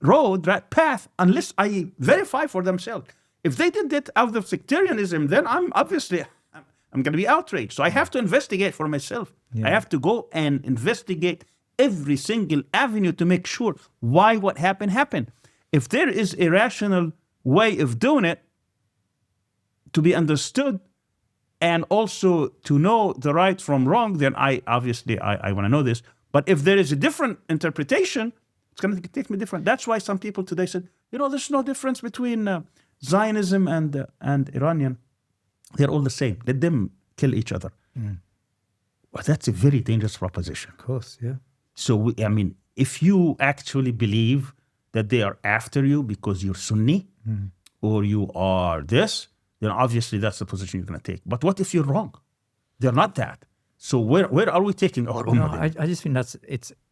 road, that path, unless I verify for themselves. If they did it out of sectarianism, then I'm going to be outraged. So I have to investigate for myself. I have to go and investigate every single avenue to make sure why what happened. If there is a rational way of doing it to be understood, and also to know the right from wrong, then I want to know this. But if there is a different interpretation, it's going to take me different. That's why some people today said, there's no difference between Zionism and Iranian. They're all the same. Let them kill each other. Well, that's a very dangerous proposition. Of course, yeah. So, if you actually believe that they are after you because you're Sunni or you are this, then obviously that's the position you're going to take. But what if you're wrong? They're not that. So where are we taking our own? I just think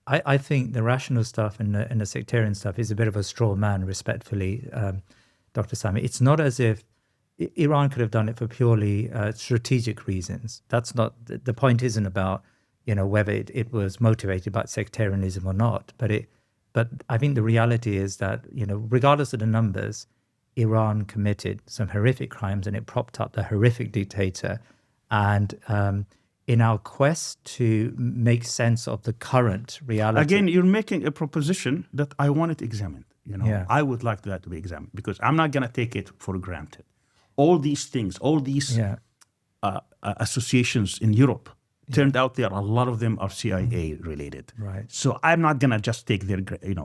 I think the rational stuff and the sectarian stuff is a bit of a straw man, respectfully, Dr. Sami. It's not as if Iran could have done it for purely strategic reasons. That's not, the point isn't about, whether it was motivated by sectarianism or not. But I think the reality is that, regardless of the numbers, Iran committed some horrific crimes and it propped up the horrific dictator. And in our quest to make sense of the current reality. Again, you're making a proposition that I want it examined. I would like that to be examined, because I'm not going to take it for granted. All these things, all these associations in Europe, turned out a lot of them are CIA related. Right. So I'm not going to just take their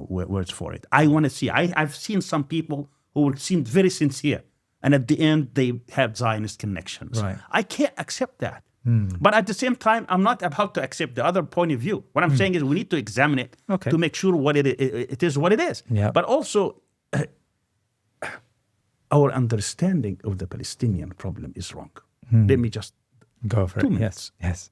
words for it. I want to see. I've seen some people who seemed very sincere, and at the end they have Zionist connections. Right. I can't accept that. But at the same time, I'm not about to accept the other point of view. What I'm saying is we need to examine it to make sure what it is what it is. Yeah. But also, our understanding of the Palestinian problem is wrong. Let me just go for 2 minutes. Yes.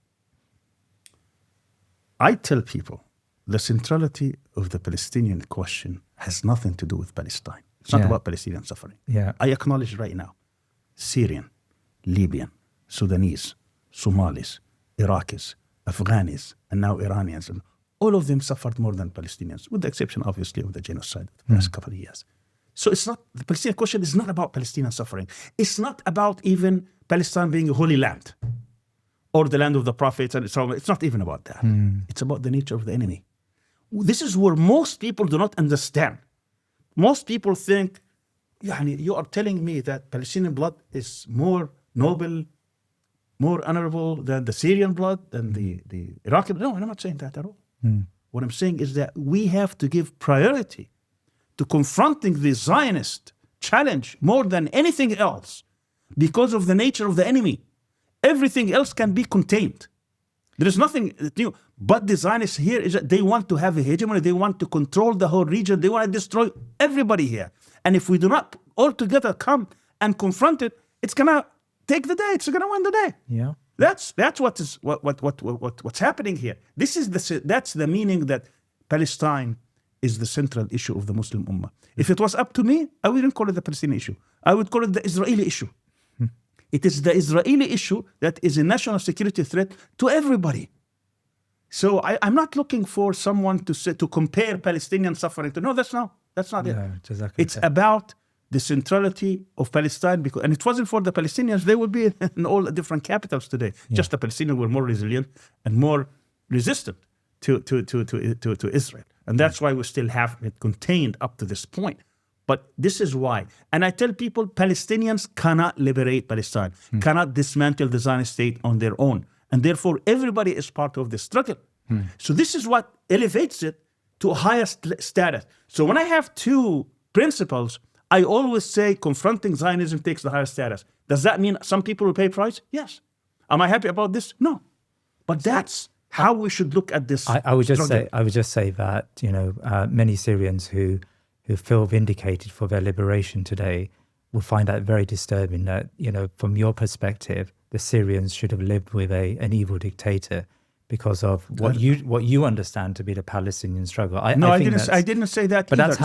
I tell people the centrality of the Palestinian question has nothing to do with Palestine. It's not about Palestinian suffering. Yeah. I acknowledge right now, Syrian, Libyan, Sudanese, Somalis, Iraqis, Afghanis, and now Iranians, and all of them suffered more than Palestinians, with the exception, obviously, of the genocide of the past couple of years. So it's not, the Palestinian question is not about Palestinian suffering. It's not about even Palestine being a holy land or the land of the prophets. And so it's not even about that. It's about the nature of the enemy. This is where most people do not understand. Most people think يعني you are telling me that Palestinian blood is more noble, more honorable than the Syrian blood, than the Iraqi blood? No, I'm not saying that at all. What I'm saying is that we have to give priority to confronting the Zionist challenge more than anything else because of the nature of the enemy. Everything else can be contained. There is nothing new. But the Zionists here is that they want to have a hegemony. They want to control the whole region. They want to destroy everybody here. And if we do not all together come and confront it, it's gonna take the day. It's gonna win the day. Yeah. That's what's happening here. That's the meaning that Palestine is the central issue of the Muslim Ummah. If it was up to me, I wouldn't call it the Palestinian issue. I would call it the Israeli issue. It is the Israeli issue that is a national security threat to everybody. So I'm not looking for someone to compare Palestinian suffering to. No, that's not it. Exactly. It's about the centrality of Palestine, and it wasn't for the Palestinians, they would be in all the different capitals today. Just the Palestinians were more resilient and more resistant to Israel. And that's why we still have it contained up to this point. But this is why. And I tell people, Palestinians cannot liberate Palestine, cannot dismantle the Zionist state on their own. And therefore, everybody is part of the struggle. So this is what elevates it to a higher status. So when I have two principles, I always say confronting Zionism takes the higher status. Does that mean some people will pay price? Yes. Am I happy about this? No. But that's how we should look at this. I would just say that many Syrians who feel vindicated for their liberation today will find that very disturbing. That from your perspective, the Syrians should have lived with an evil dictator because of what you understand to be the Palestinian struggle. I didn't say that. But either.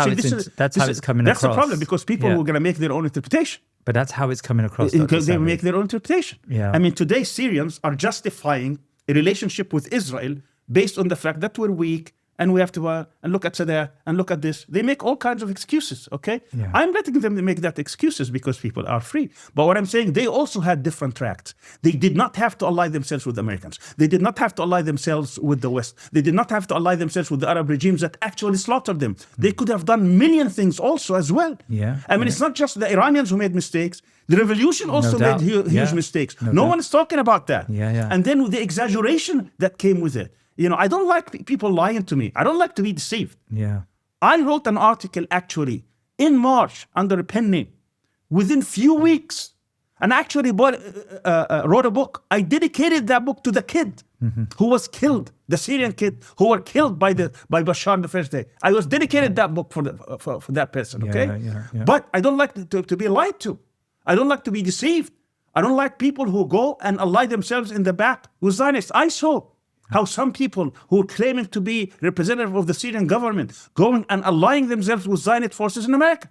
that's how it's coming across. That's the problem, because people were going to make their own interpretation. But that's how it's coming across. Because they make their own interpretation. Yeah. I mean, today Syrians are justifying a relationship with Israel based on the fact that we're weak and we have to and look at Sadat and look at this. They make all kinds of excuses, okay? Yeah. I'm letting them make that excuses because people are free. But what I'm saying, they also had different tracts. They did not have to ally themselves with the Americans. They did not have to ally themselves with the West. They did not have to ally themselves with the Arab regimes that actually slaughtered them. They could have done million things also as well. Yeah. I mean, it's not just the Iranians who made mistakes. The revolution also made huge mistakes. No one is talking about that. Yeah. And then the exaggeration that came with it. I don't like people lying to me. I don't like to be deceived. Yeah. I wrote an article actually in March under a pen name within few weeks, and actually wrote a book. I dedicated that book to the kid who was killed, the Syrian kid who were killed by Bashar on the first day. I was dedicated that book for that person. Okay. Yeah. But I don't like to be lied to. I don't like to be deceived. I don't like people who go and ally themselves in the back with Zionists. I saw how some people who are claiming to be representative of the Syrian government going and allying themselves with Zionist forces in America.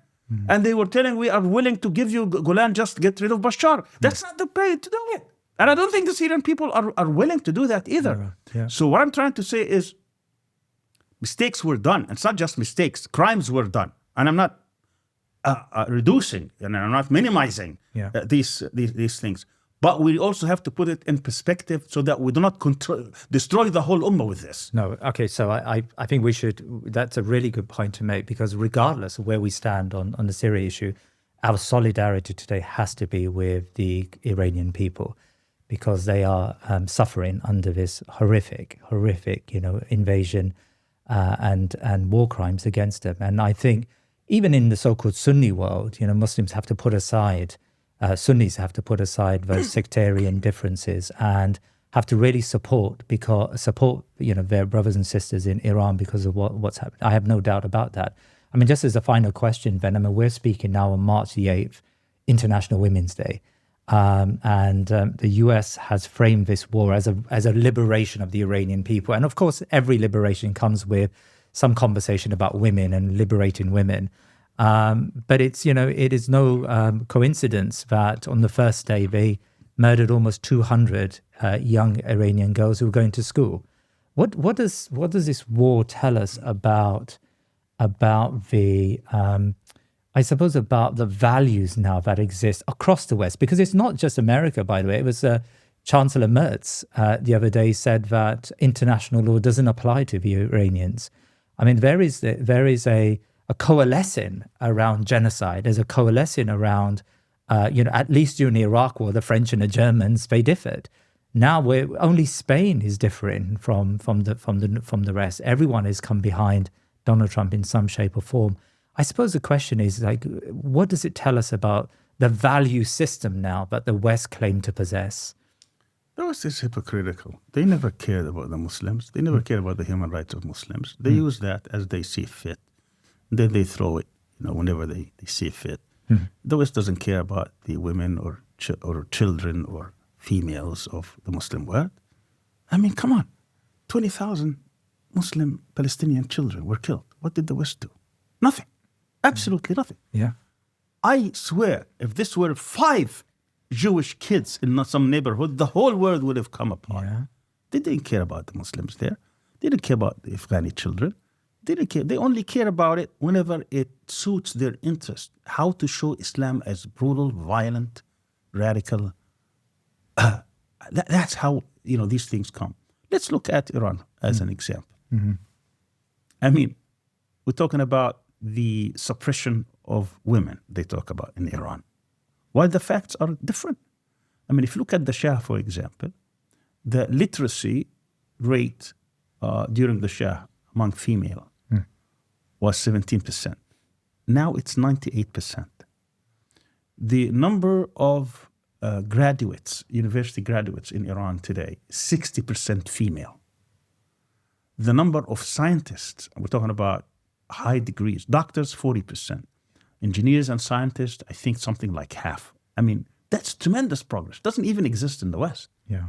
And they were telling, we are willing to give you Golan just to get rid of Bashar. That's not the way to do it. And I don't think the Syrian people are willing to do that either. Yeah. So what I'm trying to say is mistakes were done. It's not just mistakes. Crimes were done. And I'm not reducing and I'm not minimizing these things. But we also have to put it in perspective so that we do not destroy the whole ummah with this. No, okay, so I think we should, that's a really good point to make, because regardless of where we stand on the Syria issue, our solidarity today has to be with the Iranian people, because they are suffering under this horrific, invasion and war crimes against them. And I think even in the so-called Sunni world, Muslims have to put aside Sunnis have to put aside those sectarian differences and have to really support their brothers and sisters in Iran because of what's happening. I have no doubt about that. I mean, just as a final question, Ben, we're speaking now on March the 8th, International Women's Day, and the US has framed this war as a liberation of the Iranian people. And of course, every liberation comes with some conversation about women and liberating women. But it is no coincidence that on the first day they murdered almost 200 young Iranian girls who were going to school. What does this war tell us about the about the values now that exist across the West? Because it's not just America, by the way. It was Chancellor Merz the other day said that international law doesn't apply to the Iranians. I mean, there is a coalescing around genocide. There's a coalescing around, at least during the Iraq War, the French and the Germans, they differed. Now only Spain is differing from the rest. Everyone has come behind Donald Trump in some shape or form. I suppose the question is, like, what does it tell us about the value system now that the West claim to possess? The West is hypocritical. They never cared about the Muslims. They never cared about the human rights of Muslims. They use that as they see fit. Then they throw it, whenever they see fit. The West doesn't care about the women or children or females of the Muslim world. I mean, come on. 20,000 Muslim Palestinian children were killed. What did the West do? Nothing. Absolutely nothing. Yeah. I swear, if this were 5 Jewish kids in some neighborhood, the whole world would have come apart. Yeah. They didn't care about the Muslims there. They didn't care about the Afghani children. They didn't care. They only care about it whenever it suits their interest. How to show Islam as brutal, violent, radical. That's how these things come. Let's look at Iran as an example. I mean, we're talking about the suppression of women they talk about in Iran, while the facts are different. I mean, if you look at the Shah, for example, the literacy rate during the Shah among female was 17%. Now it's 98%. The number of graduates, university graduates in Iran today, 60% female. The number of scientists, we're talking about high degrees, doctors, 40%. Engineers and scientists, I think something like half. I mean, that's tremendous progress. Doesn't even exist in the West. Yeah.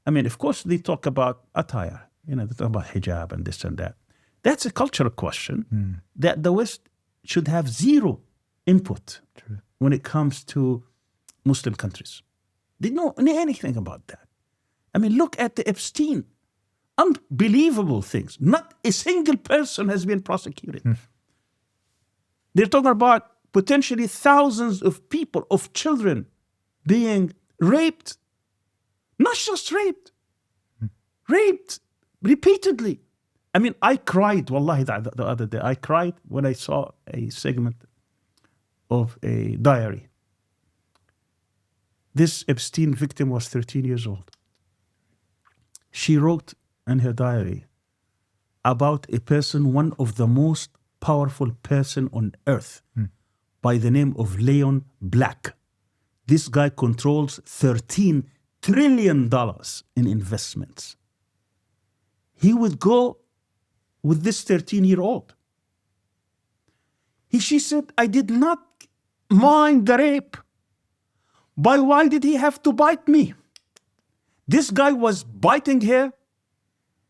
I mean, of course, they talk about attire, they talk about hijab and this and that. That's a cultural question that the West should have zero input when it comes to Muslim countries. They don't know anything about that. I mean, look at the Epstein. Unbelievable things. Not a single person has been prosecuted. They're talking about potentially thousands of people, of children, being raped. Not just raped. Raped repeatedly. I mean, I cried, wallahi, the other day. I cried when I saw a segment of a diary. This Epstein victim was 13 years old. She wrote in her diary about a person, one of the most powerful person on earth, by the name of Leon Black. This guy controls $13 trillion in investments. He would go with this 13-year-old. She said, I did not mind the rape, but why did he have to bite me? This guy was biting her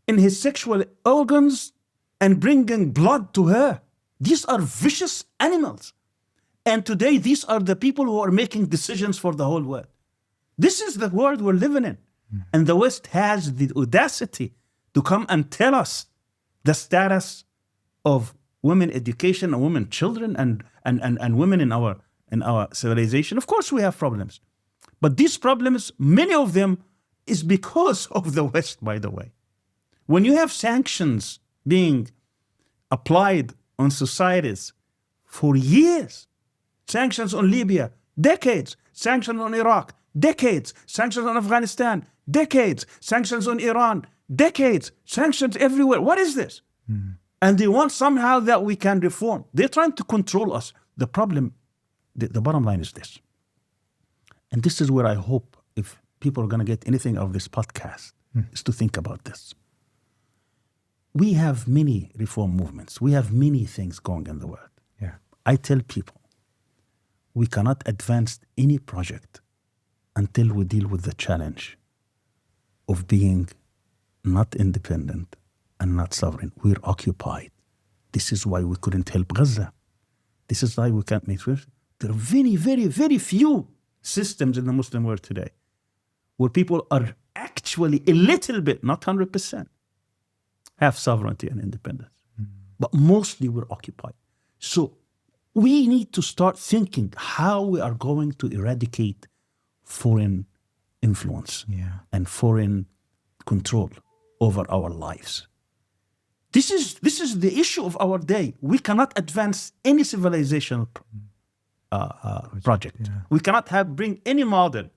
in his sexual organs and bringing blood to her. These are vicious animals. And today, these are the people who are making decisions for the whole world. This is the world we're living in. And the West has the audacity to come and tell us the status of women education and women children and women in our civilization. Of course, we have problems. But these problems, many of them, is because of the West, by the way. When you have sanctions being applied on societies for years, sanctions on Libya, decades, sanctions on Iraq, decades, sanctions on Afghanistan, decades, sanctions on Iran, decades, sanctions everywhere. What is this? And they want somehow that we can reform. They're trying to control us. The problem, the bottom line is this. And this is where I hope, if people are going to get anything out of this podcast, is to think about this. We have many reform movements. We have many things going in the world. Yeah. I tell people, we cannot advance any project until we deal with the challenge of being not independent and not sovereign. We're occupied. This is why we couldn't help Gaza. This is why we can't make it. There are very, very, very few systems in the Muslim world today where people are actually a little bit, not 100%, have sovereignty and independence. But mostly we're occupied. So we need to start thinking how we are going to eradicate foreign influence and foreign control over our lives. This is the issue of our day. We cannot advance any civilization project. Yeah. We cannot bring any model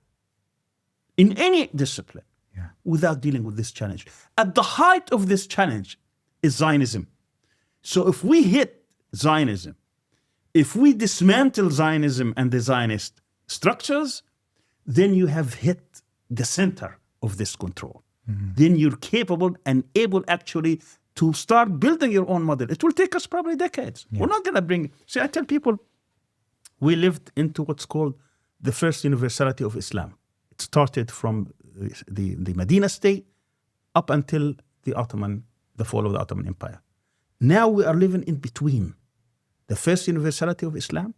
in any discipline without dealing with this challenge. At the height of this challenge is Zionism. So if we hit Zionism, if we dismantle Zionism and the Zionist structures, then you have hit the center of this control. Then you're capable and able actually to start building your own model. It will take us probably decades. We're not going to bring... See, I tell people, we lived into what's called the first universality of Islam. It started from the Medina state up until the fall of the Ottoman Empire. Now we are living in between the first universality of Islam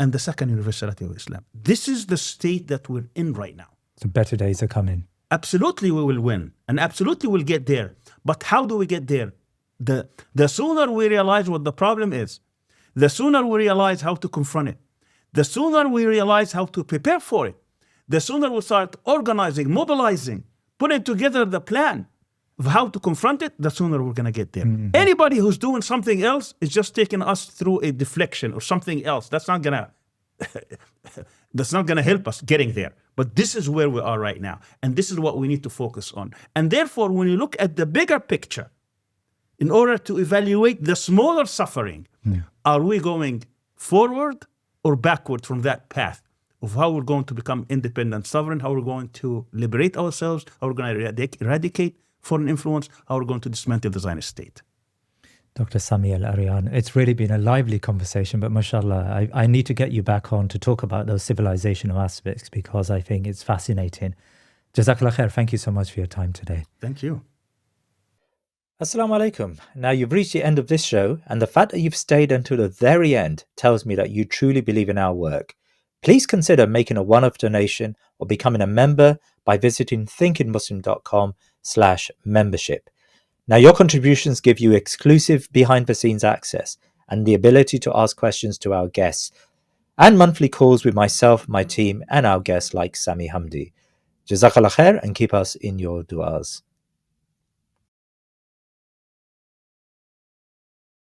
and the second universality of Islam. This is the state that we're in right now. So better days are coming. Absolutely we will win, and absolutely we'll get there. But how do we get there? The sooner we realize what the problem is, the sooner we realize how to confront it, the sooner we realize how to prepare for it, the sooner we start organizing, mobilizing, putting together the plan of how to confront it, the sooner we're going to get there. Anybody who's doing something else is just taking us through a deflection or something else. That's not going to help us getting there. But this is where we are right now. And this is what we need to focus on. And therefore, when you look at the bigger picture, in order to evaluate the smaller suffering, are we going forward or backward from that path of how we're going to become independent, sovereign, how we're going to liberate ourselves, how we're going to eradicate foreign influence, how we're going to dismantle the Zionist state? Dr. Sami Al-Arian, it's really been a lively conversation, but mashallah, I need to get you back on to talk about those civilizational aspects because I think it's fascinating. Jazakallah khair. Thank you so much for your time today. Thank you. Assalamu alaikum. Now you've reached the end of this show, and the fact that you've stayed until the very end tells me that you truly believe in our work. Please consider making a one-off donation or becoming a member by visiting thinkingmuslim.com/membership. Now, your contributions give you exclusive behind-the-scenes access and the ability to ask questions to our guests and monthly calls with myself, my team, and our guests like Sami Hamdi. Jazakallah khair and keep us in your du'as.